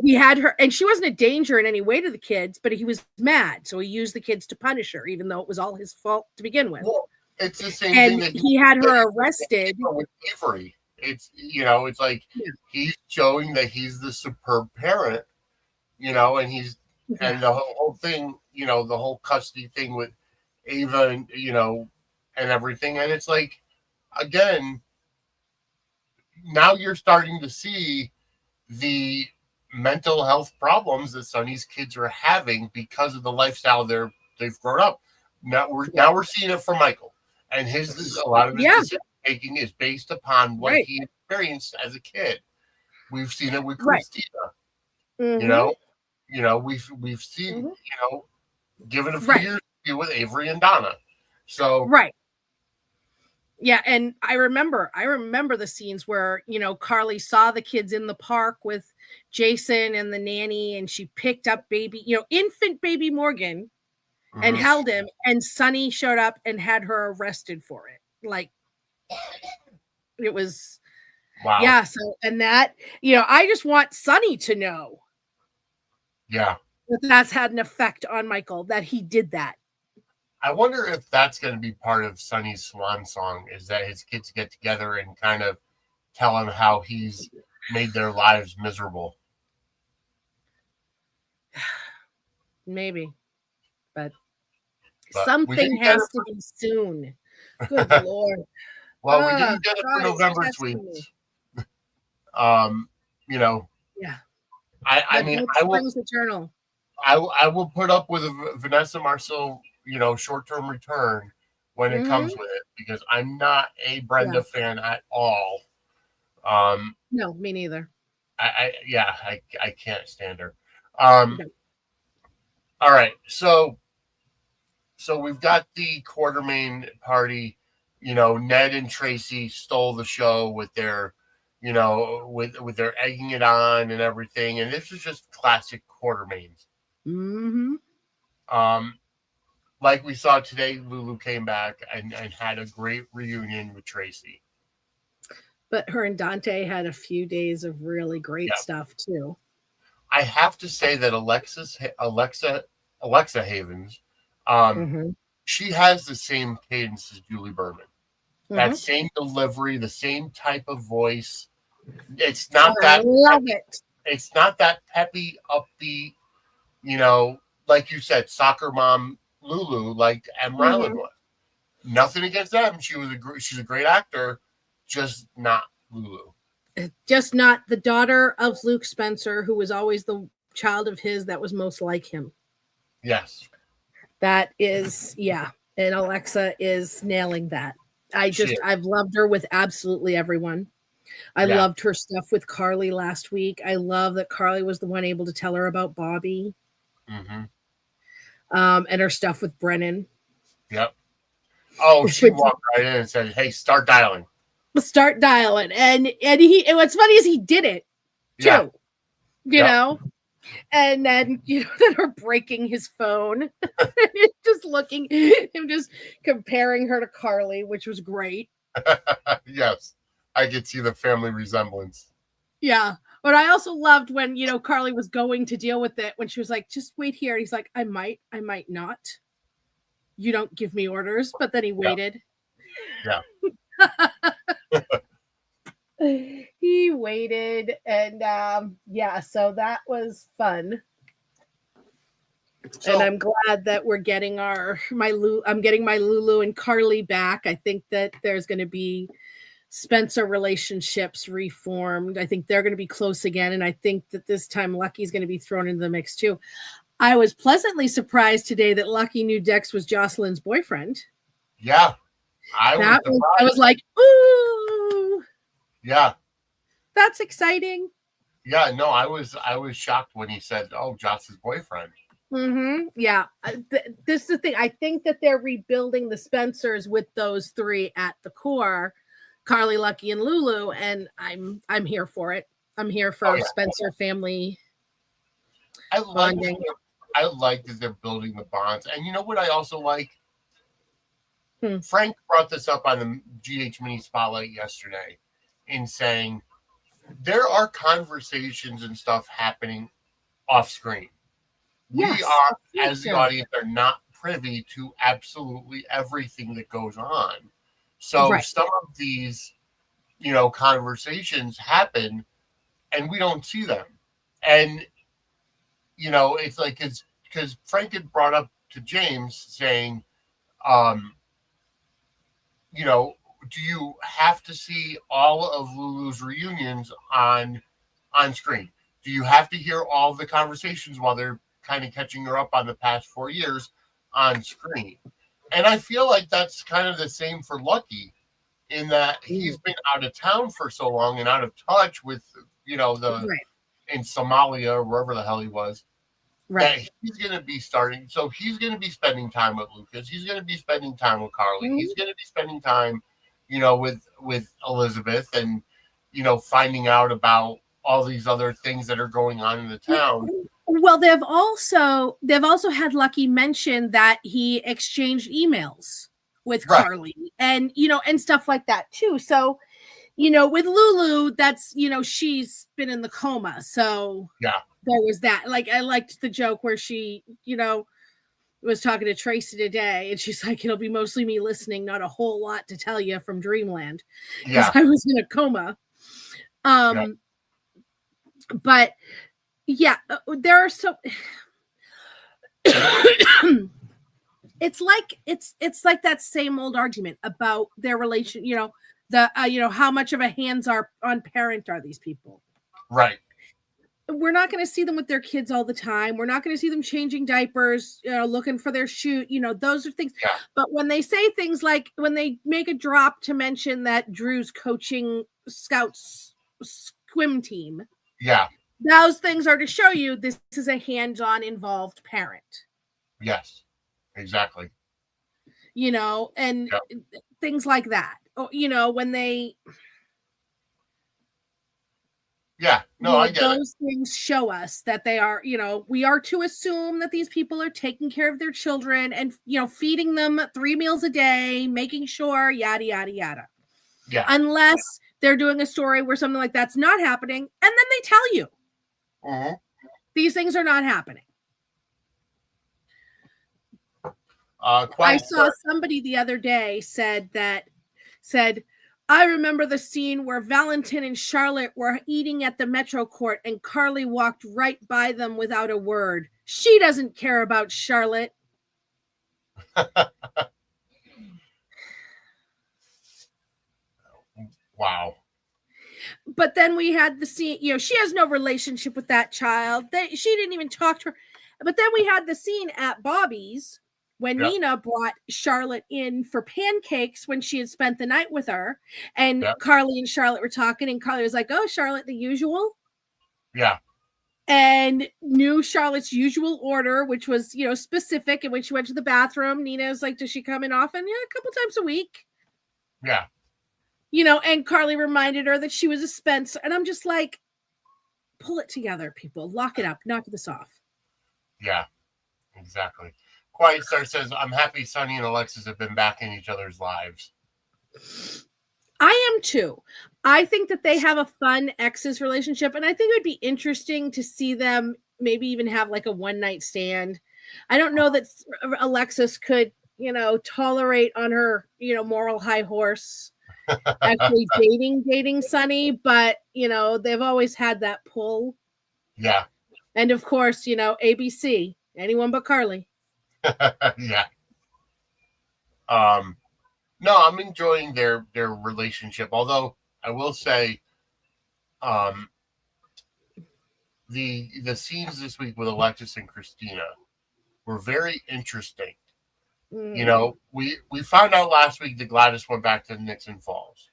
He had her, and she wasn't a danger in any way to the kids, but he was mad. So he used the kids to punish her, even though it was all his fault to begin with. Well, it's the same thing that he had her arrested. With Avery. It's, you know, it's like he's showing that he's the superb parent, you know, and and the whole thing, you know, the whole custody thing with Ava and, you know, and everything. And it's like, again, now you're starting to see the mental health problems that Sonny's kids are having because of the lifestyle they've grown up. Now we're seeing it for Michael, and a lot of his decision making is based upon what he experienced as a kid. We've seen it with Christina. You know, we've seen you know, given a few years to do with Avery and Donna. So yeah, and I remember the scenes where, you know, Carly saw the kids in the park with Jason and the nanny, and she picked up infant baby Morgan and held him, and Sonny showed up and had her arrested for it. Like, it was wow. Yeah, so and that, you know, I just want Sonny to know. Yeah. That that's had an effect on Michael, that he did that. I wonder if that's going to be part of Sonny's swan song, is that his kids get together and kind of tell him how he's made their lives miserable. Maybe. But something has to be soon. Good Lord. Well, we didn't get it for November tweets. You know. Yeah. I mean, I will put up with a Vanessa Marcel, you know, short-term return when it comes with it, because I'm not a Brenda fan at all. No, me neither. I can't stand her. No. All right, so we've got the Quartermain party, Ned and Tracy stole the show with their, with their egging it on and everything. And this is just classic Quartermaines. Mm-hmm. Like we saw today, Lulu came back and had a great reunion with Tracy. But her and Dante had a few days of really great stuff too. I have to say that Alexa Havens, she has the same cadence as Julie Berman. That same delivery, the same type of voice. It's not that. I love it. It's not that peppy, upbeat, like you said, soccer mom Lulu, like M. Ryland was. Nothing against them. She's a great actor, just not Lulu. Just not the daughter of Luke Spencer, who was always the child of his that was most like him. Yes. That is, yeah. And Alexa is nailing that. I've loved her with absolutely everyone. I loved her stuff with Carly last week. I love that Carly was the one able to tell her about Bobby. And her stuff with Brennan. Yep. Oh, she walked right in and said, "Hey, start dialing." Start dialing. And what's funny is he did it too. You know? And then then her breaking his phone. Just looking, him just comparing her to Carly, which was great. Yes. I could see the family resemblance. Yeah. But I also loved when, Carly was going to deal with it when she was like, just wait here. And he's like, I might not. You don't give me orders. But then he waited. Yeah. He waited. And so that was fun. And I'm glad that we're getting I'm getting my Lulu and Carly back. I think that there's going to be Spencer relationships reformed. I think they're going to be close again. And I think that this time Lucky's going to be thrown into the mix too. I was pleasantly surprised today that Lucky knew Dex was Jocelyn's boyfriend. Yeah. I was like, ooh. Yeah. That's exciting. Yeah, no, I was shocked when he said, "Oh, Jocelyn's boyfriend." Yeah. This is the thing. I think that they're rebuilding the Spencers with those three at the core. Carly, Lucky, and Lulu, and I'm here for it. I'm here for Spencer family. I like that they're building the bonds. And you know what I also like? Frank brought this up on the GH Mini Spotlight yesterday in saying there are conversations and stuff happening off screen. Yes, we are, as the audience, are not privy to absolutely everything that goes on. So some of these, conversations happen and we don't see them. And, it's like, because Frank had brought up to James saying, do you have to see all of Lulu's reunions on screen? Do you have to hear all the conversations while they're kind of catching her up on the past 4 years on screen? And I feel like that's kind of the same for Lucky, in that he's been out of town for so long and out of touch with, in Somalia or wherever the hell he was, that he's going to be starting. So he's going to be spending time with Lucas. He's going to be spending time with Carly. He's going to be spending time, with Elizabeth and, finding out about all these other things that are going on in the town. Well, they've also had Lucky mention that he exchanged emails with Carly and, and stuff like that too. So, with Lulu, that's, she's been in the coma. So there was that. Like, I liked the joke where she, was talking to Tracy today and she's like, it'll be mostly me listening, not a whole lot to tell you from Dreamland. Because I was in a coma. But there are so it's like that same old argument about their relation, how much of a hands-on parent are these people? Right. We're not going to see them with their kids all the time. We're not going to see them changing diapers, looking for their shoe. Those are things. Yeah. But when they say things like, when they make a drop to mention that Drew's coaching Scouts swim team. Yeah. Those things are to show you this is a hands-on involved parent. Yes, exactly. And things like that. You know, when they Yeah, no, I get those things show us that they are, you know, we are to assume that these people are taking care of their children and, you know, feeding them 3 meals a day, making sure, yada, yada, yada. Yeah. Unless they're doing a story where something like that's not happening, and then they tell you these things are not happening. I saw somebody the other day said, I remember the scene where Valentin and Charlotte were eating at the Metro Court and Carly walked right by them without a word. She doesn't care about Charlotte. Wow. But then we had the scene, you know, she has no relationship with that child. She didn't even talk to her. But then we had the scene at Bobby's when Nina brought Charlotte in for pancakes when she had spent the night with her. And Carly and Charlotte were talking, and Carly was like, oh, Charlotte, the usual. Yeah. And knew Charlotte's usual order, which was, you know, specific. And when she went to the bathroom, Nina was like, does she come in often? Yeah, a couple times a week. Yeah. You know, and Carly reminded her that she was a Spencer. And I'm just like, pull it together, people. Lock it up. Knock this off. Yeah, exactly. Quiet Star says, I'm happy Sonny and Alexis have been back in each other's lives. I am too. I think that they have a fun exes relationship, and I think it would be interesting to see them maybe even have like a one-night stand. I don't know that Alexis could, you know, tolerate on her, you know, moral high horse actually dating Sonny, but, you know, they've always had that pull. Yeah. And of course, you know, ABC, anyone but Carly. Yeah. No, I'm enjoying their relationship. Although I will say, the scenes this week with Alexis and Christina were very interesting. You know, we found out last week that Gladys went back to Nixon Falls.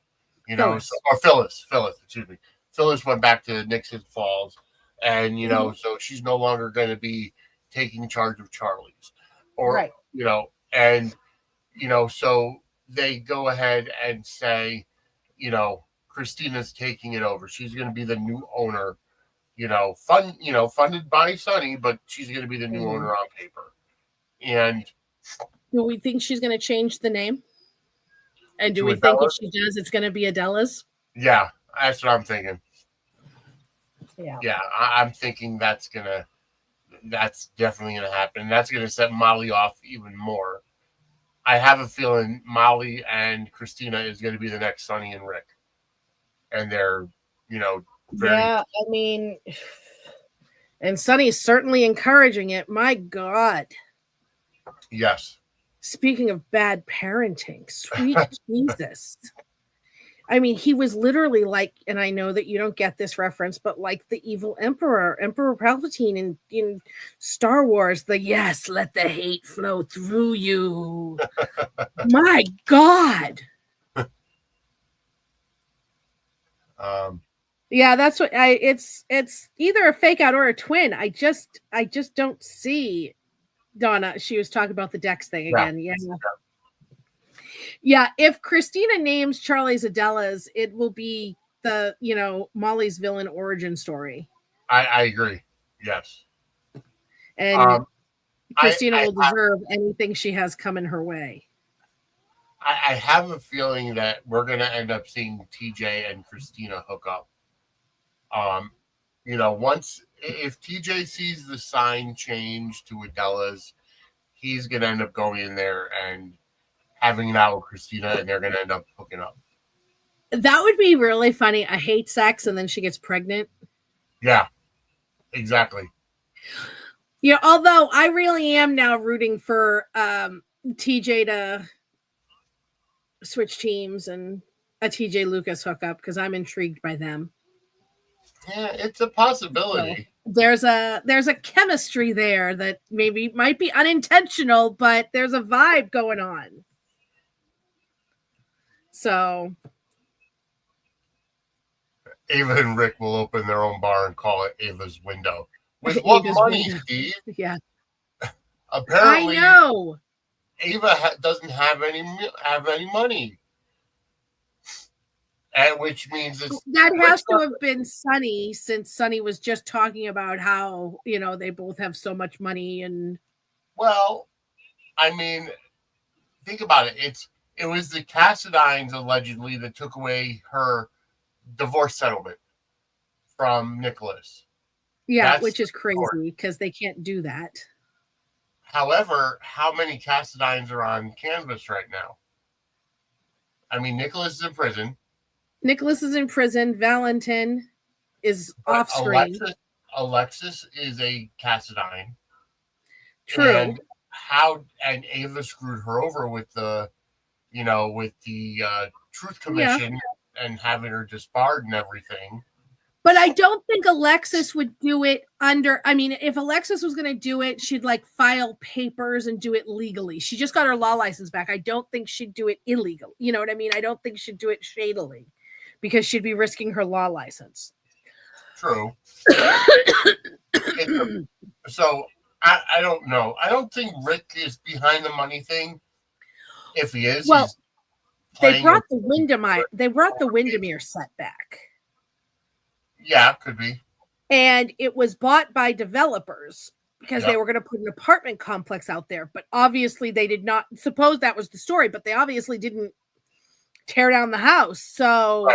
You know, or Phyllis, excuse me. Phyllis went back to Nixon Falls, and you know, so she's no longer going to be taking charge of Charlie's, or you know, and you know, so they go ahead and say, you know, Christina's taking it over. She's going to be the new owner. You know, funded by Sonny, but she's going to be the new owner on paper. And do we think she's going to change the name? And do we think if she does, it's going to be Adela's? Yeah, that's what I'm thinking. Yeah, I'm thinking that's definitely going to happen. That's going to set Molly off even more. I have a feeling Molly and Christina is going to be the next Sonny and Rick. And they're, you know, I mean, and Sonny's certainly encouraging it. My God. Yes. Speaking of bad parenting, sweet Jesus. I mean, he was literally like, and I know that you don't get this reference, but like the evil Emperor Palpatine in Star Wars, yes, let the hate flow through you. My God. Yeah, that's what it's either a fake out or a twin. I just don't see Donna. She was talking about the Dex thing again. Yeah. If Christina names Charlie's Adela's, it will be the, you know, Molly's villain origin story. I agree. Yes. And Christina will deserve anything she has coming her way. I have a feeling that we're going to end up seeing TJ and Christina hook up. You know, if TJ sees the sign change to Adela's, he's going to end up going in there and having it out with Christina, and they're going to end up hooking up. That would be really funny. I hate sex, and then she gets pregnant. Yeah, exactly. Yeah, although I really am now rooting for TJ to switch teams and a TJ Lucas hookup because I'm intrigued by them. Yeah, it's a possibility. So there's a chemistry there that maybe might be unintentional, but there's a vibe going on. So Ava and Rick will open their own bar and call it Ava's Window. With what money, Steve? Yeah. Apparently, I know. Ava doesn't have any money. and which means that has to have been Sonny, since Sonny was just talking about how, you know, they both have so much money. And well, I mean, think about it. It was the Cassadines allegedly that took away her divorce settlement from Nicholas. Yeah, which is crazy because they can't do that. However, how many Cassadines are on canvas right now? I mean, Nicholas is in prison. Valentin is off screen. Alexis is a Cassadine. True. And Ava screwed her over with the Truth Commission and having her disbarred and everything. But I don't think Alexis would do it if Alexis was going to do it, she'd like file papers and do it legally. She just got her law license back. I don't think she'd do it illegal. You know what I mean? I don't think she'd do it shadily because she'd be risking her law license. True. So I don't know. I don't think Rick is behind the money thing. If he is, well, they brought the Windermere set back. Yeah, could be. And it was bought by developers because they were going to put an apartment complex out there. But obviously they did not suppose that was the story, but they obviously didn't tear down the house. So,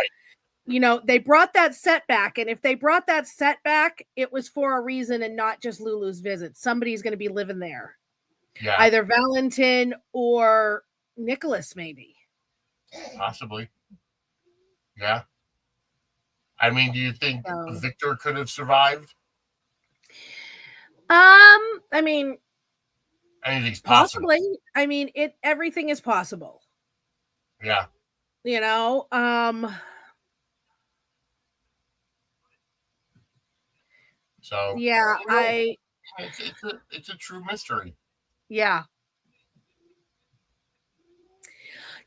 you know, they brought that set back. And if they brought that set back, it was for a reason and not just Lulu's visit. Somebody's going to be living there. Yeah. Either Valentin or Nicholas, maybe. Possibly. Yeah. I mean, do you think Victor could have survived? I mean, anything's possible. Possibly. I mean, everything is possible. Yeah. You know, so yeah, it's a true mystery. Yeah.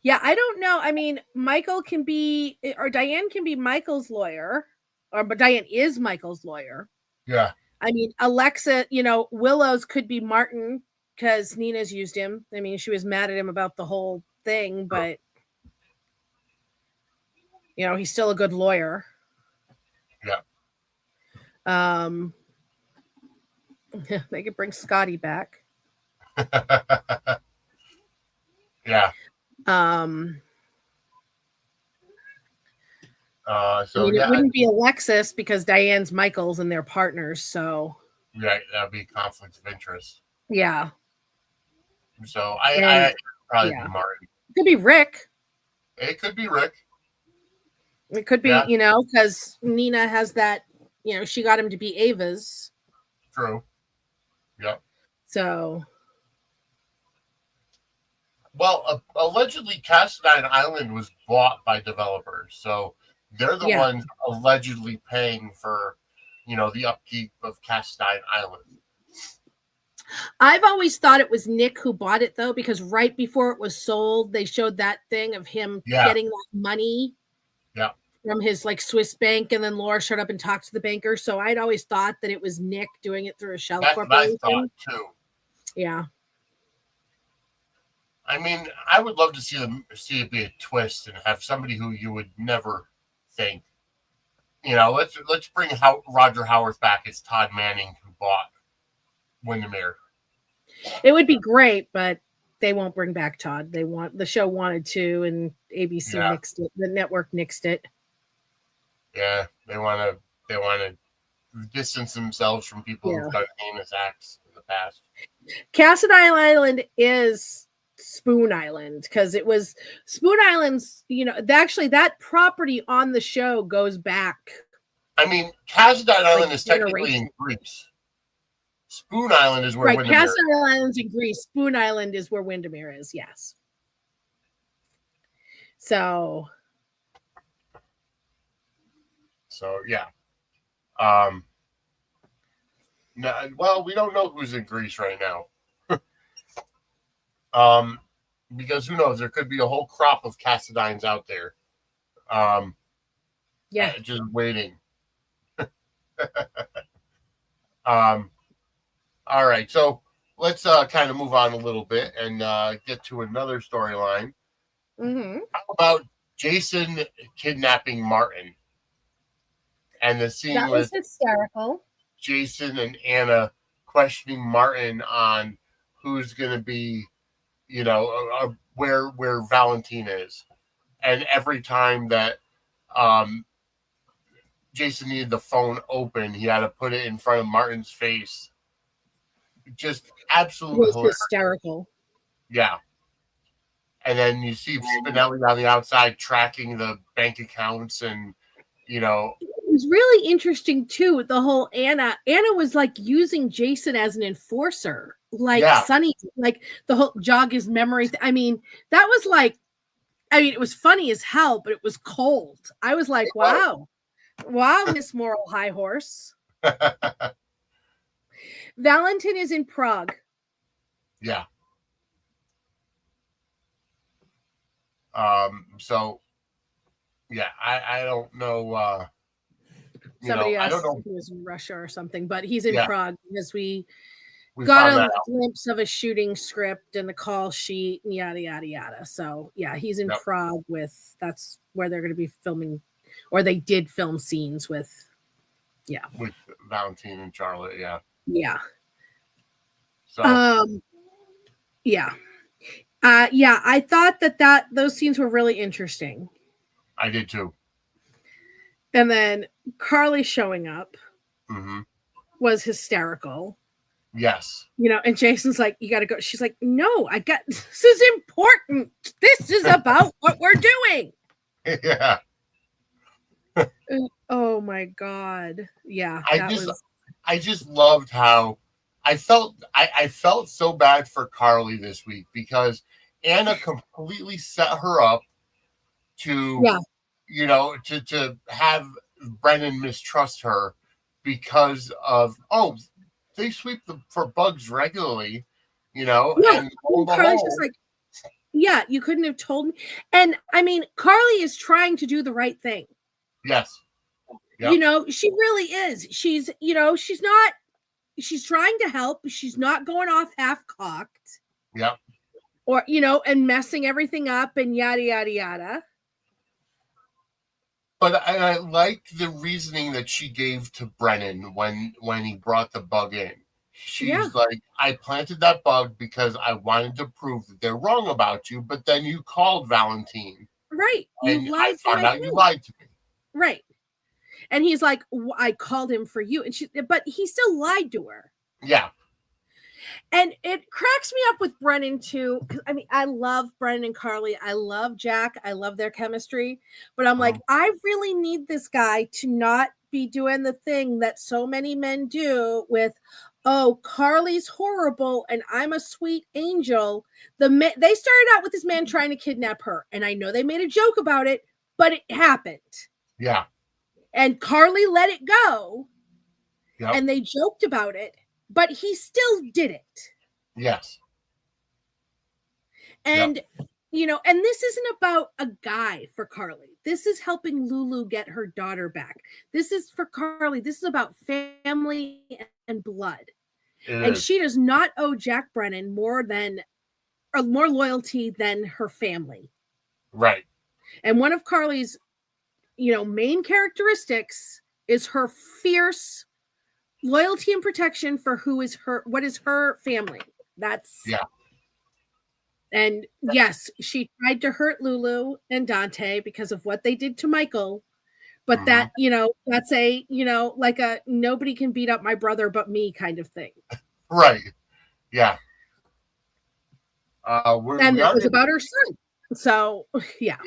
Yeah, I don't know. I mean, Michael can be, or Diane can be Michael's lawyer, but Diane is Michael's lawyer. Yeah. I mean, Alexa, you know, Willow's could be Martin because Nina's used him. I mean, she was mad at him about the whole thing, but, you know, he's still a good lawyer. Yeah. They could bring Scotty back. Yeah. So it wouldn't be Alexis because Diane's Michael's and they're partners. So yeah, that'd be conflict of interest. Yeah. So I probably be Martin. It could be Rick. It could be Rick. It could be, you know, because Nina has that, you know, she got him to be Ava's. True. Yep. So. Well, allegedly, Cassadine Island was bought by developers, so they're the ones allegedly paying for, you know, the upkeep of Cassadine Island. I've always thought it was Nick who bought it, though, because right before it was sold, they showed that thing of him getting that money from his like Swiss bank, and then Laura showed up and talked to the banker. So I'd always thought that it was Nick doing it through a shell corporation. That's what I thought too. Yeah. I mean, I would love to see it be a twist and have somebody who you would never think. You know, let's bring Roger Howarth back as Todd Manning, who bought Windermere. It would be great, but they won't bring back Todd. The show wanted to, and ABC nixed it. The network nixed it. Yeah, they want to distance themselves from people who've done heinous acts in the past. Cassadine Island is Spoon Island because it was Spoon Island's, you know, actually that property on the show goes back. I mean, Cassadine Island is technically in Greece. Spoon Island is where Windermere is. Cassadine Island's in Greece. Spoon Island is where Windermere is, yes. So yeah. Well, we don't know who's in Greece right now. Because who knows? There could be a whole crop of Cassadines out there. Just waiting. All right, so let's kind of move on a little bit and get to another storyline. Mm-hmm. How about Jason kidnapping Martin, and the scene That was with hysterical. Jason and Anna questioning Martin on who's going to be, where Valentine is, and every time that Jason needed the phone open, he had to put it in front of Martin's face. Just absolutely hilarious. Hysterical. Yeah. And then you see Spinelli on the outside tracking the bank accounts, and it was really interesting too. The whole Anna was like using Jason as an enforcer, like Sonny, like the whole jog his memory. I mean, that was like, it was funny as hell, but it was cold. I was like, wow, Miss Moral High Horse. Valentin is in Prague. Yeah. So yeah, I don't know. Somebody asked I don't know if he was in Russia or something, but he's in Prague because we got a glimpse of a shooting script and the call sheet and yada yada yada. So yeah, he's in Prague that's where they're going to be filming, or they did film scenes with Valentine and Charlotte. Yeah. So I thought that those scenes were really interesting. I did too. And then Carly showing up was hysterical. Yes. And Jason's like, you got to go. She's like, no, this is important. This is about what we're doing. Yeah. Oh my God. Yeah. I just loved how I felt so bad for Carly this week, because Anna completely set her up to, to have Brennan mistrust her because of, they sweep for bugs regularly, and Carly's just like, you couldn't have told me. And I mean, Carly is trying to do the right thing. Yes. Yep. She really is. She's trying to help. She's not going off half-cocked. Yep. Or, and messing everything up and yada, yada, yada. But I like the reasoning that she gave to Brennan when he brought the bug in. She's like, I planted that bug because I wanted to prove that they're wrong about you, but then you called Valentine. Right. And I found out you lied to me. Right. And he's like, I called him for you. But he still lied to her. Yeah. And it cracks me up with Brennan too. I mean, I love Brennan and Carly. I love Jack. I love their chemistry. But I'm like, I really need this guy to not be doing the thing that so many men do with, Carly's horrible and I'm a sweet angel. They started out with this man trying to kidnap her. And I know they made a joke about it, but it happened. Yeah. And Carly let it go. Yep. And they joked about it, but he still did it. Yes. And, and this isn't about a guy for Carly. This is helping Lulu get her daughter back. This is for Carly. This is about family and blood. And she does not owe Jack Brennan more loyalty than her family. Right. And one of Carly's, main characteristics is her fierce loyalty and protection for what is her family. And yes, she tried to hurt Lulu and Dante because of what they did to Michael. But that, that's a, like a nobody can beat up my brother but me kind of thing. Right. Yeah. And it was about her son. So, yeah.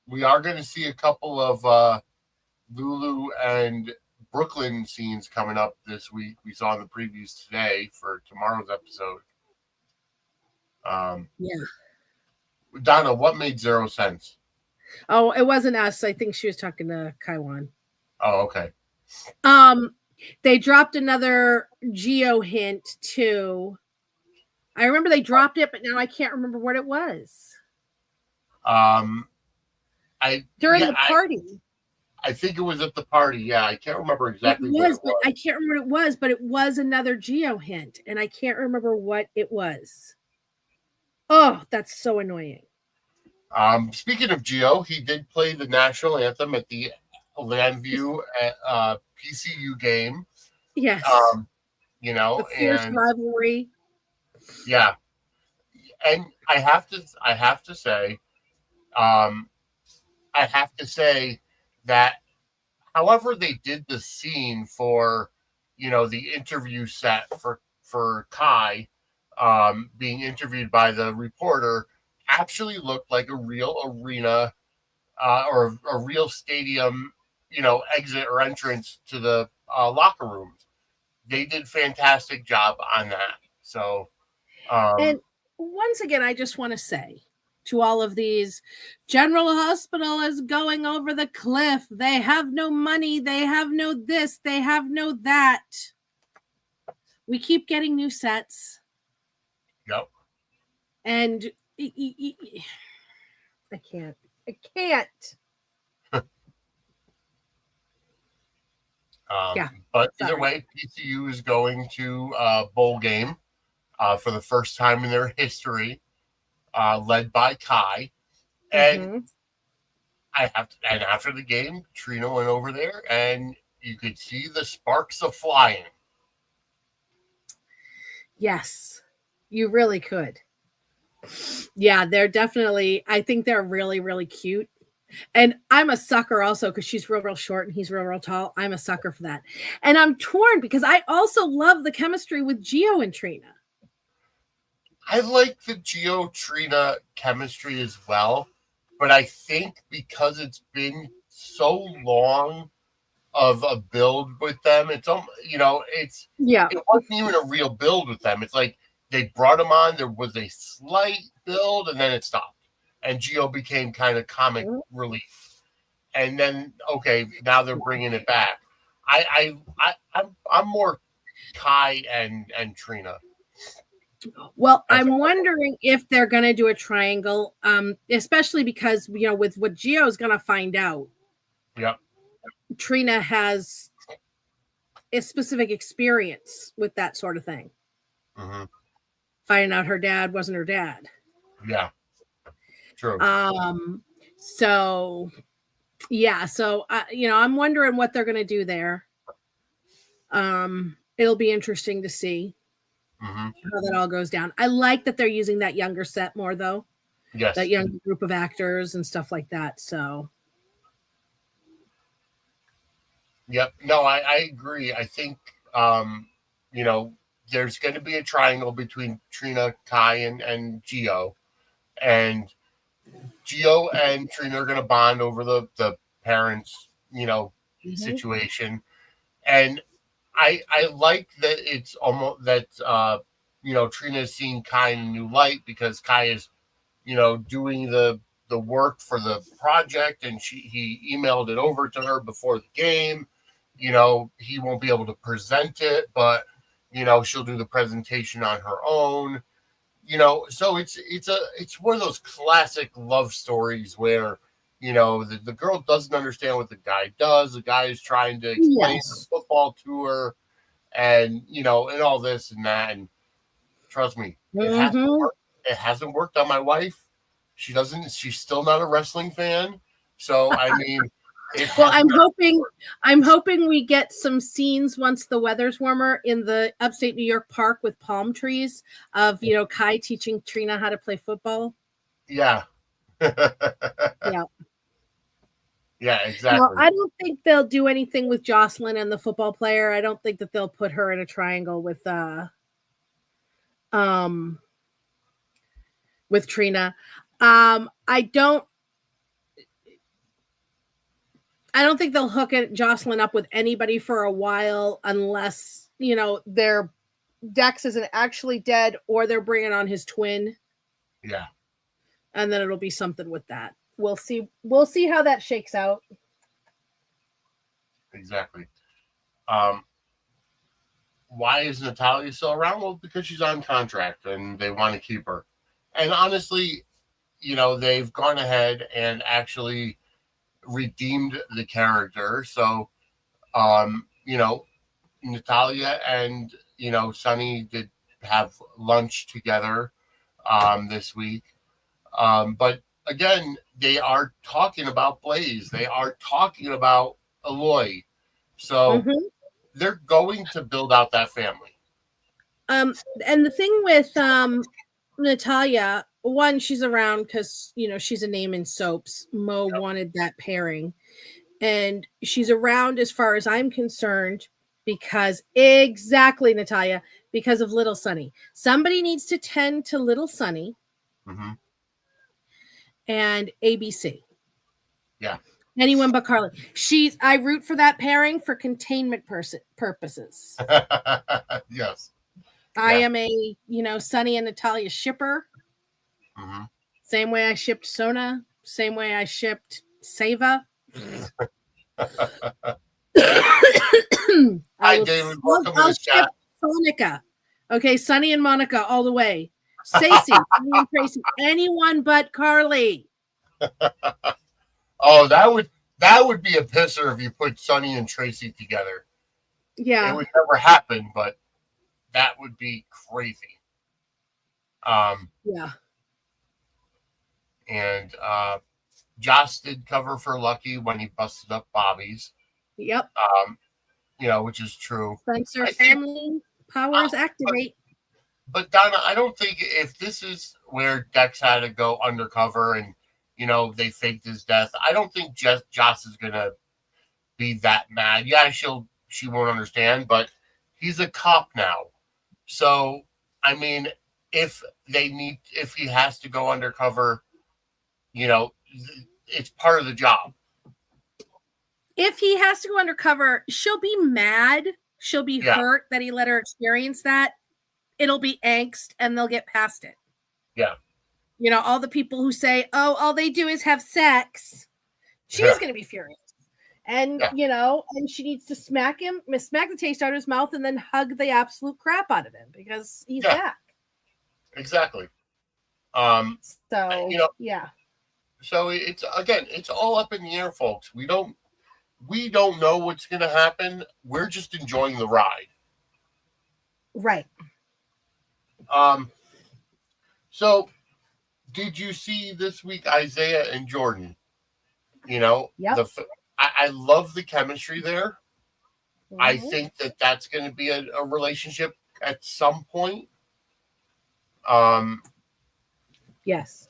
We are going to see a couple of Lulu and Brooklyn scenes coming up this week. We saw in the previews today for tomorrow's episode. Donna, what made 0 sense? Oh, it wasn't us. I think she was talking to Kaiwan. Oh, okay. They dropped another Geo hint too. I remember they dropped it, but now I can't remember what it was. During the party. I think it was at the party. Yeah, I can't remember exactly what it was. I can't remember what it was, but it was another Geo hint, and I can't remember what it was. Oh, that's so annoying. Speaking of Gio, he did play the national anthem at the Landview PCU game. Yes. The fierce And rivalry. yeah, and I have to say, um, I have to say that however they did the scene for, the interview set for Kai, being interviewed by the reporter, actually looked like a real arena, or a real stadium, exit or entrance to the locker rooms. They did fantastic job on that. So, And once again, I just want to say to all of these, General Hospital is going over the cliff. They have no money. They have no this. They have no that. We keep getting new sets. yep. And I can't. I can't. Yeah. But either Sorry. way, PCU is going to a bowl game for the first time in their history, led by Kai. And and after the game, Trina went over there, and you could see the sparks of flying. Yes, you really could. Yeah, they're definitely, I think they're really, really cute. And I'm a sucker also because she's real, real short and he's real, real tall. I'm a sucker for that. And I'm torn because I also love the chemistry with Gio and Trina. I like the Gio Trina chemistry as well, but I think because it's been so long of a build with them, it wasn't even a real build with them. It's like they brought him on, there was a slight build, and then it stopped, and Gio became kind of comic relief, and then okay, now they're bringing it back. I'm more Kai and Trina. Well, I'm wondering if they're going to do a triangle, especially because, with what Gio's going to find out. Yep. Trina has a specific experience with that sort of thing. Mm-hmm. Finding out her dad wasn't her dad. Yeah. True. So, yeah. So, I'm wondering what they're going to do there. It'll be interesting to see how that all goes down. I like that they're using that younger set more, though. Yes. That young group of actors and stuff like that. So. Yep. No, I agree. I think, there's going to be a triangle between Trina, Kai, and Gio. And Gio and Trina are going to bond over the parents, situation. And I like that it's almost that, Trina is seeing Kai in a new light because Kai is, doing the work for the project, and he emailed it over to her before the game. He won't be able to present it, but she'll do the presentation on her own. So it's one of those classic love stories where the girl doesn't understand what the guy does. The guy is trying to explain the football to her, and and all this and that. And trust me, it hasn't worked on my wife. She's still not a wrestling fan. So I mean, well, I'm hoping we get some scenes once the weather's warmer in the upstate New York park with palm trees of Kai teaching Trina how to play football. Yeah. Yeah. Yeah, exactly. Well, I don't think they'll do anything with Jocelyn and the football player. I don't think that they'll put her in a triangle with Trina. I don't think they'll hook Jocelyn up with anybody for a while unless, their Dex isn't actually dead or they're bringing on his twin. Yeah. And then it'll be something with that. We'll see. We'll see how that shakes out. Exactly. Why is Natalia still around? Well, because she's on contract and they want to keep her. And honestly, they've gone ahead and actually redeemed the character. So, Natalia and, Sunny did have lunch together this week. But, again, they are talking about Blaze. They are talking about Aloy. So they're going to build out that family. And the thing with Natalia, one, she's around because she's a name in soaps. Mo wanted that pairing, and she's around as far as I'm concerned because exactly, Natalia, because of Little Sunny. Somebody needs to tend to Little Sunny and ABC. Yeah. Anyone but Carly. I root for that pairing for containment purposes. Yes. I am a, Sunny and Natalia shipper. Same way I shipped Sona. Same way I shipped Seva. Hi, David. Welcome to the chat. Sonica. Okay, Sunny and Monica all the way. Stacey, and Tracy, anyone but Carly. Oh, that would be a pisser if you put Sunny and Tracy together. Yeah. It would never happen, but that would be crazy. Yeah. And Joss did cover for Lucky when he busted up Bobby's. Yep. Which is true. Spencer family powers activate. But Donna, I don't think if this is where Dex had to go undercover and they faked his death, I don't think Joss is gonna be that mad. Yeah, she won't understand, but he's a cop now. So I mean, if he has to go undercover, it's part of the job. If he has to go undercover, she'll be mad. She'll be hurt that he let her experience that. It'll be angst and they'll get past it. Yeah. All the people who say, oh, all they do is have sex. She's going to be furious. And, and she needs to smack the taste out of his mouth and then hug the absolute crap out of him because he's back. Exactly. Yeah. So it's all up in the air, folks. We don't know what's going to happen. We're just enjoying the ride. Right. So did you see this week Isaiah and Jordan? Yep. I love the chemistry there. I think that's going to be a relationship at some point. Yes.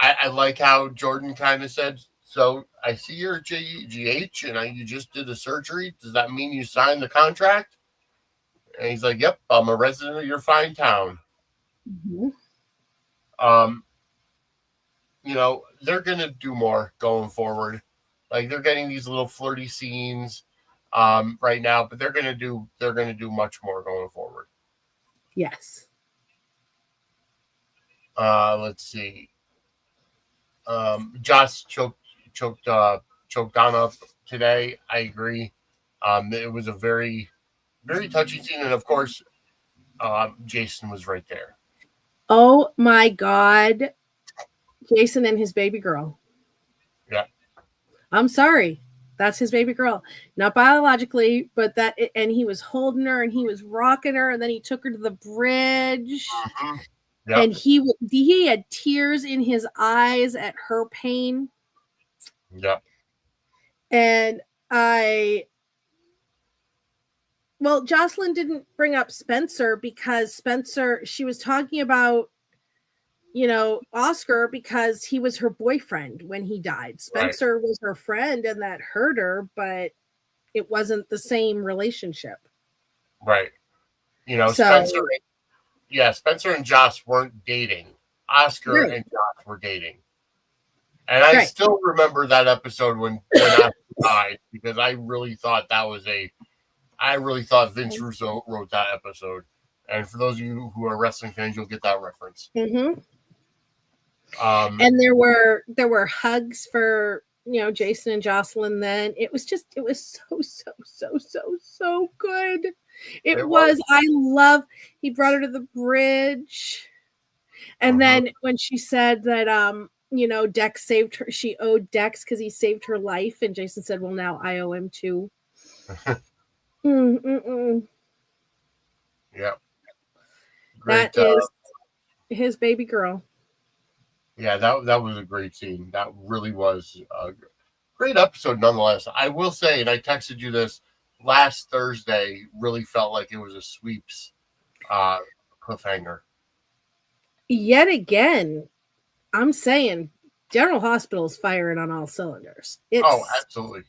I like how Jordan kind of said, so I see you're a GH and you just did a surgery. Does that mean you signed the contract? And he's like, yep, I'm a resident of your fine town. They're going to do more going forward. Like they're getting these little flirty scenes right now, but they're going to do much more going forward. Yes. Let's see. Joss choked Donna today. I agree. It was a very, very touching scene, and of course, Jason was right there. Oh my God, Jason and his baby girl. Yeah. I'm sorry. That's his baby girl. Not biologically, but and he was holding her and he was rocking her, and then he took her to the bridge. Yep. And he had tears in his eyes at her pain. Yeah. And Jocelyn didn't bring up Spencer because she was talking about, Oscar because he was her boyfriend when he died. Spencer was her friend and that hurt her, but it wasn't the same relationship. Right. Spencer and Joss weren't dating. Oscar and Joss were dating. And I still remember that episode when Oscar died because I really thought Vince Russo wrote that episode. And for those of you who are wrestling fans, you'll get that reference. Mm-hmm. And there were hugs for Jason and Jocelyn. Then it was so good. It was. He brought her to the bridge, and then when she said that Dex saved her, she owed Dex because he saved her life, and Jason said, "Well, now I owe him too." Yeah. Great, that is his baby girl. Yeah, that was a great scene. That really was a great episode, nonetheless. I will say, and I texted you this last Thursday. Really felt like it was a sweeps uh, cliffhanger. Yet again, I'm saying General Hospital's firing on all cylinders. Oh, It's absolutely.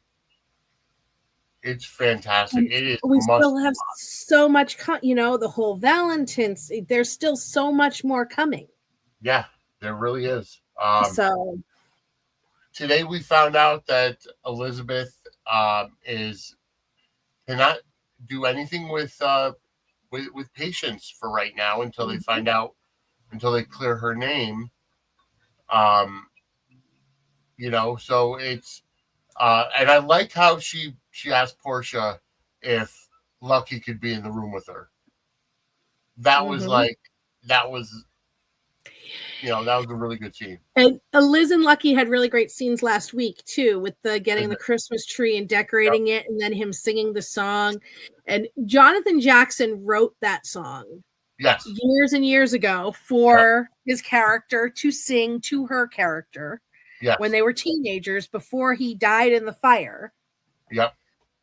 It's fantastic. It is we must still have so much, the whole Valentine's. There's still so much more coming. Yeah, there really is. So Today we found out that Elizabeth is cannot do anything with patients for right now until they find out, until they clear her name. Um, so it's and I like how she asked Portia if Lucky could be in the room with her. That was like that was that was a really good scene. And Liz and Lucky had really great scenes last week too, with the getting the Christmas tree and decorating it, and then him singing the song. And Jonathan Jackson wrote that song years and years ago for his character to sing to her character when they were teenagers before he died in the fire. Yep.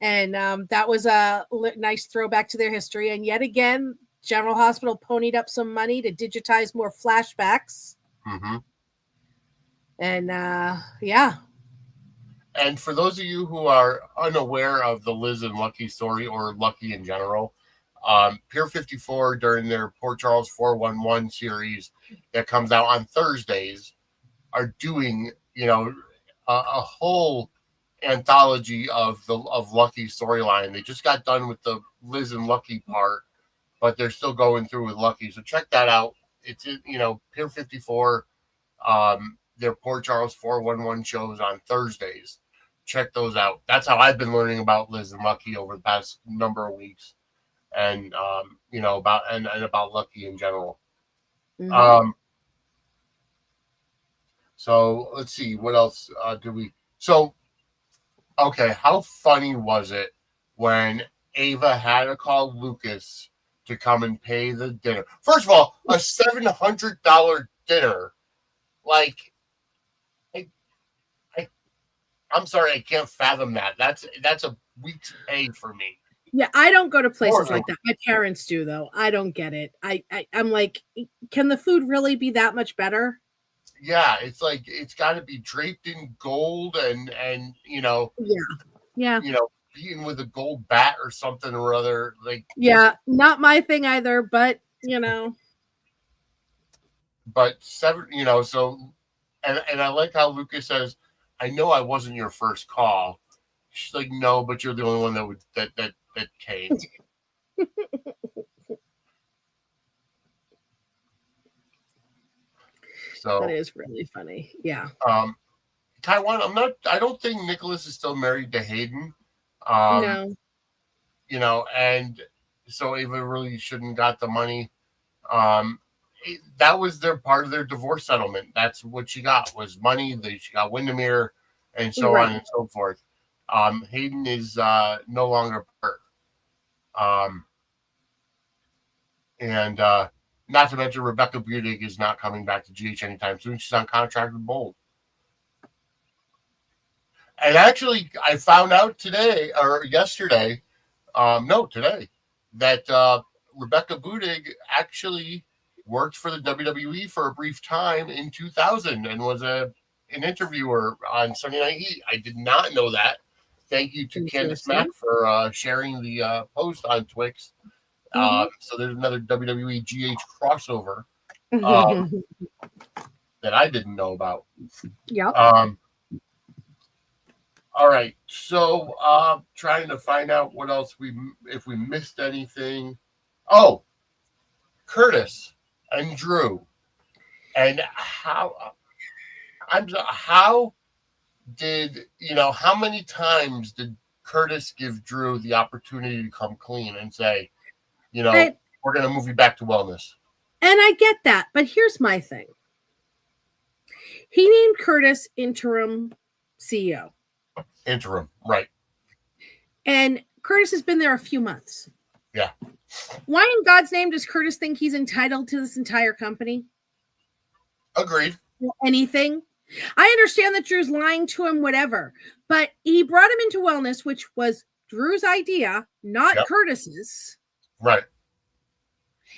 And that was a nice throwback to their history. And yet again, General Hospital ponied up some money to digitize more flashbacks. Mm-hmm. And yeah. And for those of you who are unaware of the Liz and Lucky story, or Lucky in general, Pier 54 during their Port Charles 411 series that comes out on Thursdays are doing a whole anthology of Lucky's storyline. They just got done with the Liz and Lucky part, but they're still going through with Lucky. So check that out. It's Pier 54, their Port Charles 411 shows on Thursdays. Check those out. That's how I've been learning about Liz and Lucky over the past number of weeks, and about Lucky in general. Mm-hmm. So let's see, what else do we? So, okay, how funny was it when Ava had to call Lucas to come and pay the dinner? First of all, a $700 dinner, like. I'm sorry, I can't fathom that. That's a week's pay for me. Yeah, I don't go to places like that. My parents do, though. I don't get it. I'm like, can the food really be that much better? Yeah, it's like it's got to be draped in gold and yeah, beaten with a gold bat or something or other. Like, yeah, not my thing either. But but so and I like how Lucas says, I know I wasn't your first call. She's like, no, but you're the only one that came. So that is really funny. Yeah. Taiwan, I don't think Nicholas is still married to Hayden. No. And so Ava really shouldn't got the money. That was their part of their divorce settlement. That's what she got, was money. She got Windermere and so on and so forth. Hayden is no longer part. And not to mention Rebecca Budig is not coming back to GH anytime soon. She's on contract with Bold. And actually, I found out today, that Rebecca Budig actually worked for the WWE for a brief time in 2000 and was an interviewer on Sunday Night Heat. I did not know that. Thank you to Candice Mack for sharing the post on Twix. So there's another WWE GH crossover that I didn't know about. Yeah. All right. So trying to find out what else if we missed anything. Oh, Curtis and Drew, and how many times did Curtis give Drew the opportunity to come clean and say, we're going to move you back to wellness? And I get that, but here's my thing. He named Curtis interim CEO. Interim, right. And Curtis has been there a few months. Yeah. Why in God's name does Curtis think he's entitled to this entire company? Agreed. anything. I understand that Drew's lying to him, whatever, but he brought him into wellness, which was Drew's idea, not Curtis's. Right.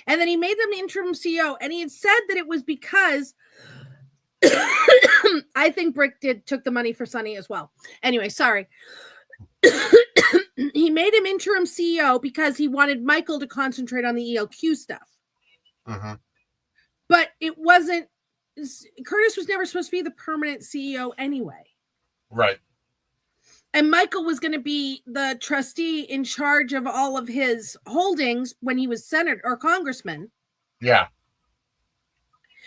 And then he made them interim CEO, and he had said that it was because I think Brick took the money for Sonny as well. Anyway, sorry. He made him interim CEO because he wanted Michael to concentrate on the ELQ stuff. Mm-hmm. But it wasn't, Curtis was never supposed to be the permanent CEO anyway. Right. And Michael was going to be the trustee in charge of all of his holdings when he was senator or congressman. Yeah.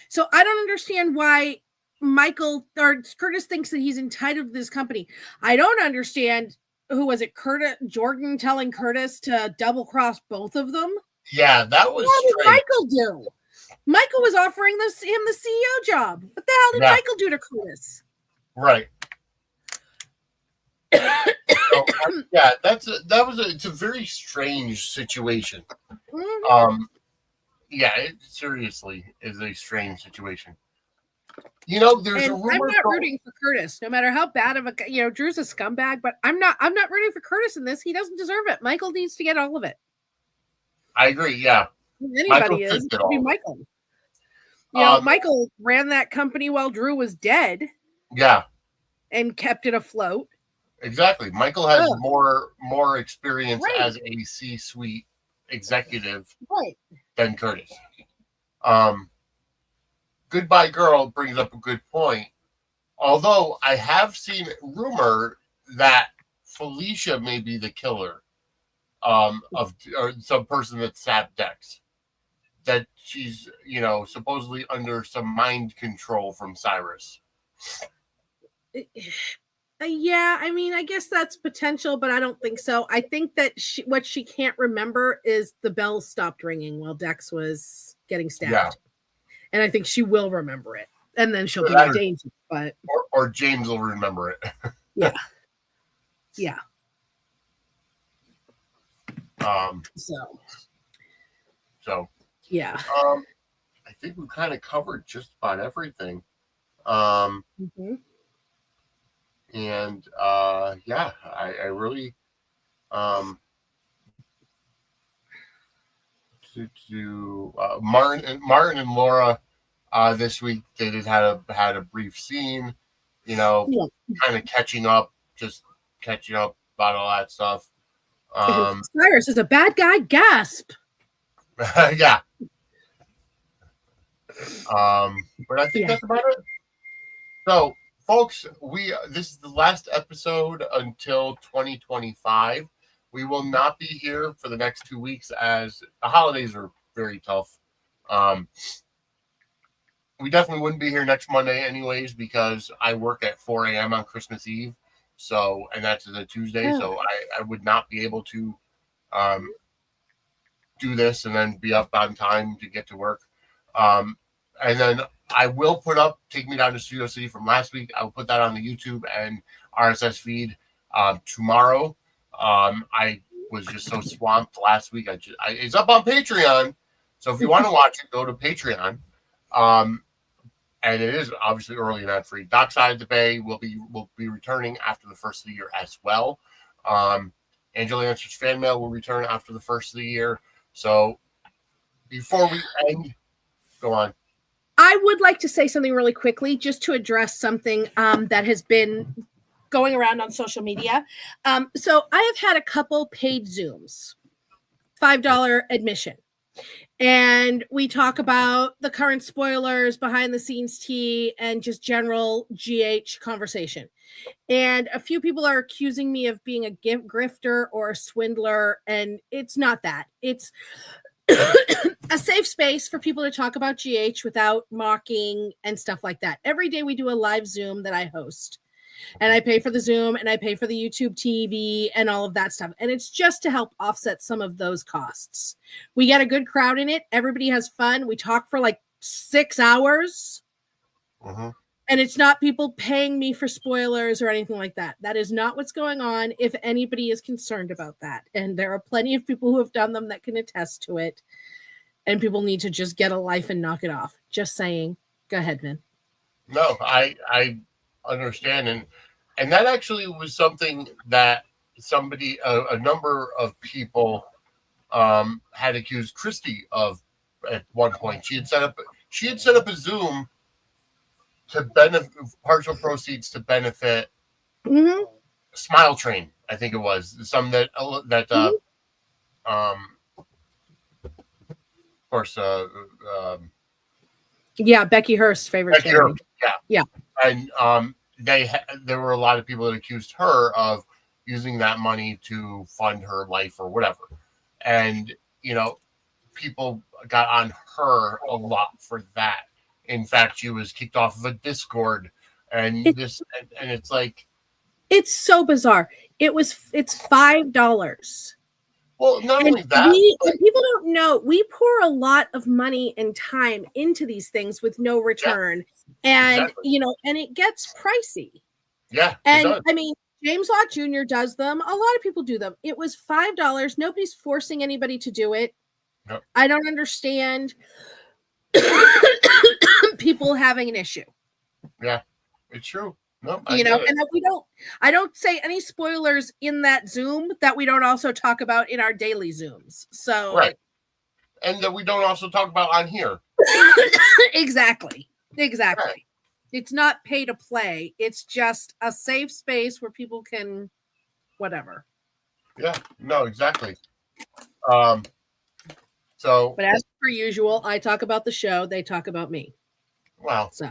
So I don't understand why Michael or Curtis thinks that he's entitled to this company. I don't understand, who was it, Jordan telling Curtis to double cross both of them? Yeah, that was What strange. did Michael do? Michael was offering him the CEO job. What the hell did Michael do to Curtis? Right. It's a very strange situation. Mm-hmm. It seriously is a strange situation. You know, there's a rumor. I'm not rooting for Curtis, no matter how bad of a, Drew's a scumbag, but I'm not rooting for Curtis in this. He doesn't deserve it. Michael needs to get all of it. I agree. Yeah. Anybody is. It should be Michael. Michael ran that company while Drew was dead. Yeah. And kept it afloat. Exactly. Michael has more experience as a C-suite executive than Curtis. Goodbye Girl brings up a good point. Although I have seen rumor that Felicia may be the killer or some person that sapped Dex. That she's, supposedly under some mind control from Cyrus. Yeah, I mean, I guess that's potential, but I don't think so. I think that what she can't remember is the bell stopped ringing while Dex was getting stabbed. Yeah. And I think she will remember it. And then she'll be in danger. But or James will remember it. Yeah. Yeah. So yeah. I think we kind of covered just about everything. Mm-hmm. And I really Martin and Laura this week they had a brief scene, kind of catching up about all that stuff. Cyrus is a bad guy. Gasp. Yeah. But I think that's about it. So, folks, this is the last episode until 2025. We will not be here for the next 2 weeks as the holidays are very tough. We definitely wouldn't be here next Monday anyways because I work at 4 a.m. on Christmas Eve. So, and that's a Tuesday. So I would not be able to do this and then be up on time to get to work. And then I will put up Take Me Down to Studio City from last week. I will put that on the YouTube and RSS feed tomorrow. I was just so swamped last week. It's up on Patreon. So if you want to watch it, go to Patreon. And it is obviously early and ad free. Dockside of the Bay will be returning after the first of the year as well. Angela Answers Fan Mail will return after the first of the year. So before we end, go on. I would like to say something really quickly just to address something that has been going around on social media. So I have had a couple paid Zooms, $5 admission. And we talk about the current spoilers, behind the scenes tea, and just general GH conversation. And a few people are accusing me of being a grifter or a swindler. And it's not that. It's a safe space for people to talk about GH without mocking and stuff like that. Every day we do a live Zoom that I host. And I pay for the Zoom and I pay for the YouTube TV and all of that stuff. And it's just to help offset some of those costs. We get a good crowd in it. Everybody has fun. We talk for like 6 hours. Mm-hmm. And it's not people paying me for spoilers or anything like that. That is not what's going on if anybody is concerned about that. And there are plenty of people who have done them that can attest to it. And people need to just get a life and knock it off. Just saying. Go ahead, Vin. No, I understand, and that actually was something that somebody, a number of people, had accused Christy of at one point. She had set up a Zoom to benefit partial proceeds to benefit Mm-hmm. Smile Train. I think it was some Mm-hmm. um of course Yeah, Becky Hurst's favorite Becky Earp, charity. yeah, Yeah. and there were a lot of people that accused her of using that money to fund her life or whatever, and people got on her a lot for that. In fact, she was kicked off of a Discord, and It, it's like, it's so bizarre. It's $5. well, not And only that, but people don't know, we pour a lot of money and time into these things with no yeah, return. And, exactly, and it gets pricey. yeah, it And does. I mean, James Lott Jr. does them. A lot of people do them. It was $5. Nobody's forcing anybody to do it. Yep. I don't understand people having an issue. Yeah, it's true. No, I get it. And I don't say any spoilers in that Zoom that we don't also talk about in our daily Zooms. So Right, and that we don't also talk about on here. exactly. Right. It's not pay to play. It's just a safe space where people can whatever. Yeah, no, exactly. Um, so, But as per usual, I talk about the show, they talk about me. well, So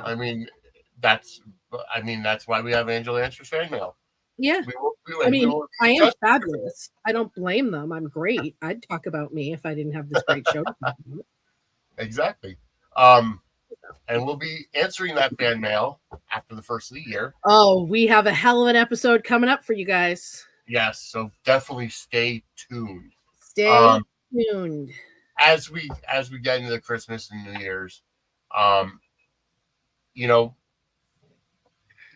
that's, that's why we have Angela Answers fan mail. yeah. We I mean, will I am just, fabulous. I don't blame them. I'm great. I'd talk about me if I didn't have this great show. exactly. And we'll be answering that fan mail after the first of the year. Oh, we have a hell of an episode coming up for you guys. Yes, so definitely stay tuned. Stay tuned. As we get into the Christmas and New Year's, um,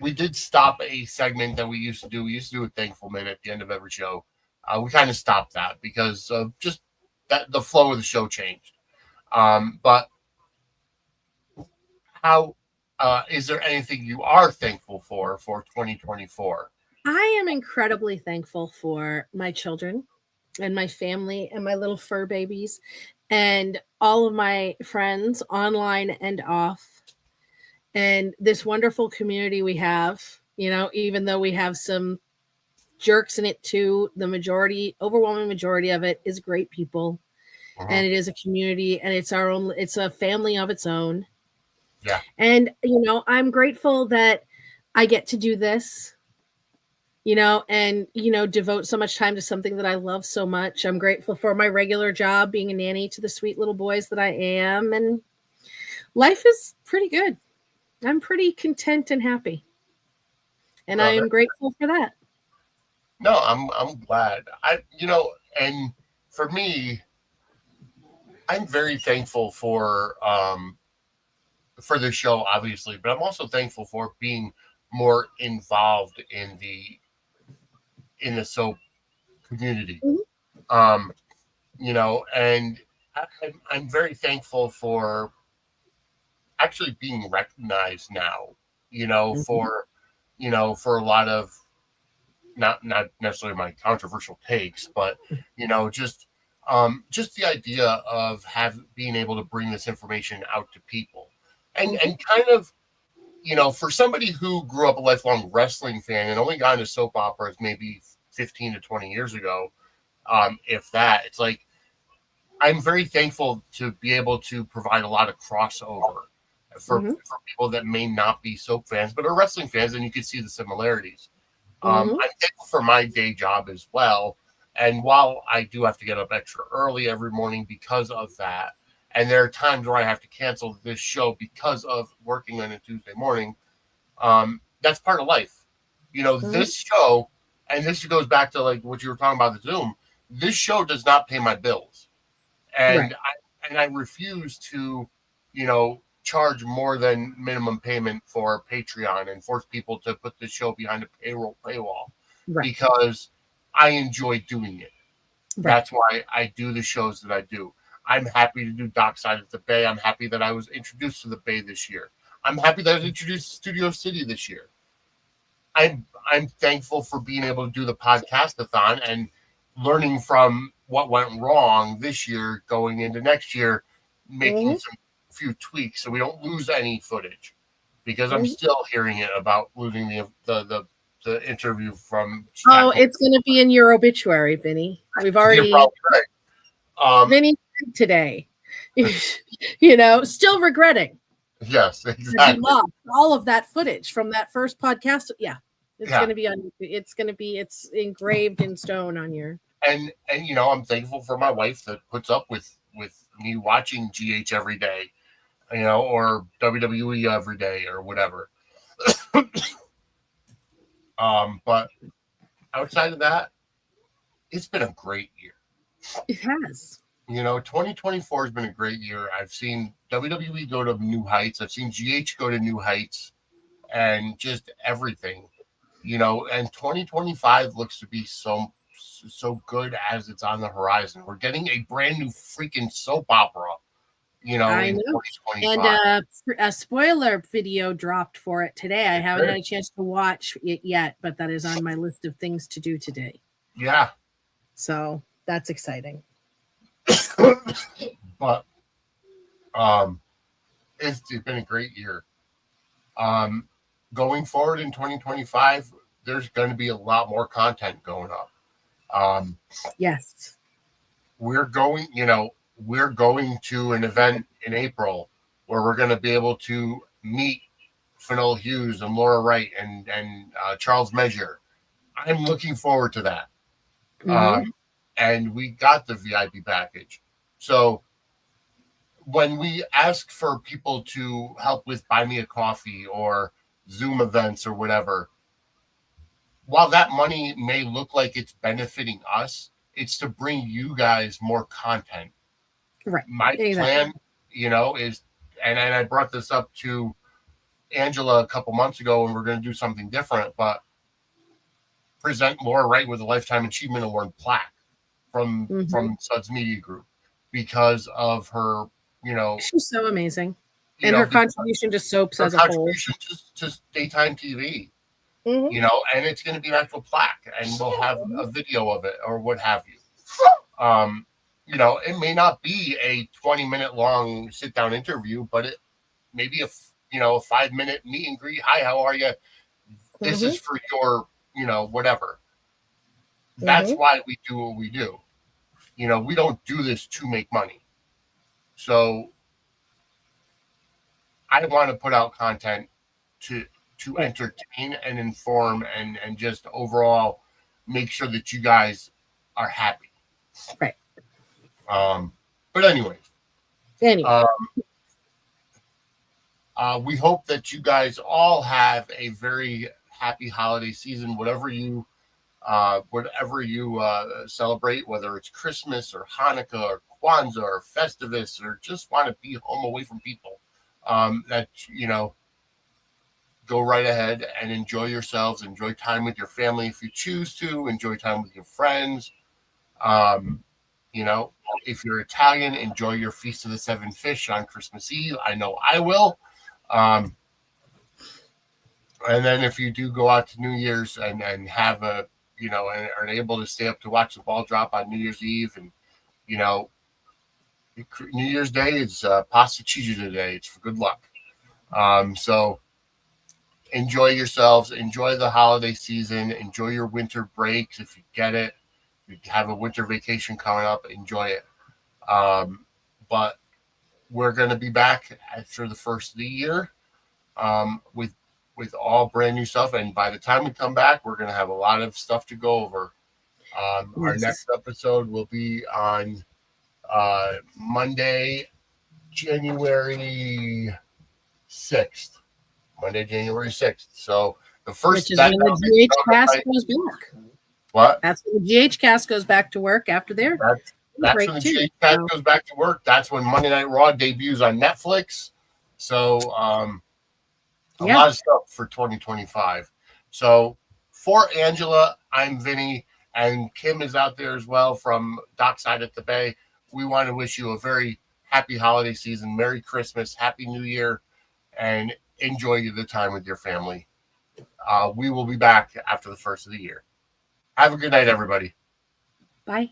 we did stop a segment that we used to do. We used to do a thankful minute at the end of every show. We kind of stopped that because of just that the flow of the show changed. But how is there anything you are thankful for 2024? I am incredibly thankful for my children and my family and my little fur babies and all of my friends online and off and this wonderful community we have, even though we have some jerks in it too, the overwhelming majority of it is great people. And it is a community and it's a family of its own. Yeah. And, I'm grateful that I get to do this, and, devote so much time to something that I love so much. I'm grateful for my regular job, being a nanny to the sweet little boys that I am. And life is pretty good. I'm pretty content and happy. And I am grateful for that. No, I'm glad. And for me, I'm very thankful for the show, obviously, but I'm also thankful for being more involved in the soap community. Mm-hmm. And I'm very thankful for actually being recognized now, Mm-hmm. for for a lot of not necessarily my controversial takes, but just the idea of being able to bring this information out to people, and kind of for somebody who grew up a lifelong wrestling fan and only got into soap operas maybe 15 to 20 years ago, if that, it's like I'm very thankful to be able to provide a lot of crossover for people that may not be soap fans but are wrestling fans, and you can see the similarities. I'm thankful for my day job as well. And while I do have to get up extra early every morning because of that, and there are times where I have to cancel this show because of working on a Tuesday morning, that's part of life. This show, and this goes back to like what you were talking about the Zoom, this show does not pay my bills. And Right. I refuse to, charge more than minimum payment for Patreon and force people to put the show behind a paywall because I enjoy doing it. Right. That's why I do the shows that I do. I'm happy to do Dockside of the Bay. I'm happy that I was introduced to the Bay this year. I'm happy that I introduced Studio City this year. I'm thankful for being able to do the podcast-a-thon and learning from what went wrong this year going into next year, making some few tweaks so we don't lose any footage, because I'm still hearing it about losing the interview from Oh, it's going to be in your obituary, Vinnie. We've already right. Vinnie today. Still regretting. Yes, exactly. Lost all of that footage from that first podcast. Yeah. It's going to be it's engraved in stone on your. And I'm thankful for my wife that puts up with me watching GH every day, or WWE every day or whatever. But outside of that, it's been a great year. It has. 2024 has been a great year. I've seen WWE go to new heights. I've seen GH go to new heights, and just everything, and 2025 looks to be so good as it's on the horizon. We're getting a brand new freaking soap opera, I in know. 2025. And a spoiler video dropped for it today. I haven't had a chance to watch it yet, but that is on my list of things to do today. Yeah. So that's exciting. But it's been a great year. Going forward in 2025, there's going to be a lot more content going up. Yes. We're going to an event in April where we're going to be able to meet Fennell Hughes and Laura Wright and Charles Measure. I'm looking forward to that. And we got the VIP package. So when we ask for people to help with Buy Me a Coffee or Zoom events or whatever, while that money may look like it's benefiting us, it's to bring you guys more content. Right. My plan, is, and I brought this up to Angela a couple months ago, and we're going to do something different, but present Laura Wright with a Lifetime Achievement Award plaque from Suds Media Group because of her, she's so amazing. And her contribution to soaps as a whole. Contribution to daytime TV. And it's going to be an actual plaque, and we'll have a video of it or what have you. It may not be a 20-minute long sit-down interview, but it may be a 5-minute meet and greet. Hi, how are you? This is for your, whatever. That's why we do what we do. We don't do this to make money. So I want to put out content to entertain and inform and just overall make sure that you guys are happy. Right. But anyway. We hope that you guys all have a very happy holiday season, whatever you celebrate, whether it's Christmas or Hanukkah or Kwanzaa or Festivus, or just want to be home away from people. That go right ahead and enjoy yourselves. Enjoy time with your family if you choose to. Enjoy time with your friends. If you're Italian, enjoy your Feast of the Seven Fish on Christmas Eve. I know I will. And then if you do go out to New Year's and have and are able to stay up to watch the ball drop on New Year's Eve, and New Year's Day is pasta chigi day. It's for good luck. So enjoy yourselves. Enjoy the holiday season. Enjoy your winter breaks if you get it. If you have a winter vacation coming up, enjoy it. But we're going to be back after the first of the year with all brand new stuff. And by the time we come back, we're going to have a lot of stuff to go over. Our next episode will be on Monday, January 6th. So the first, which is when the GH cast goes back. What? That's when the GH cast goes back to work after their that's when the GH cast goes back to work. That's when Monday Night Raw debuts on Netflix. So a lot of stuff for 2025. So for Angela, I'm Vinny, and Kim is out there as well from Dockside at the Bay. We want to wish you a very happy holiday season, Merry Christmas, Happy New Year, and enjoy the time with your family. We will be back after the first of the year. Have a good night, everybody. Bye.